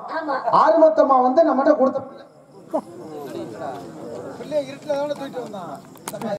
ஆறுமத்தம்மா வந்து நம்மகிட்ட கொடுத்த பிள்ளை. இருட்டுல தூக்கிட்டு வந்தான்.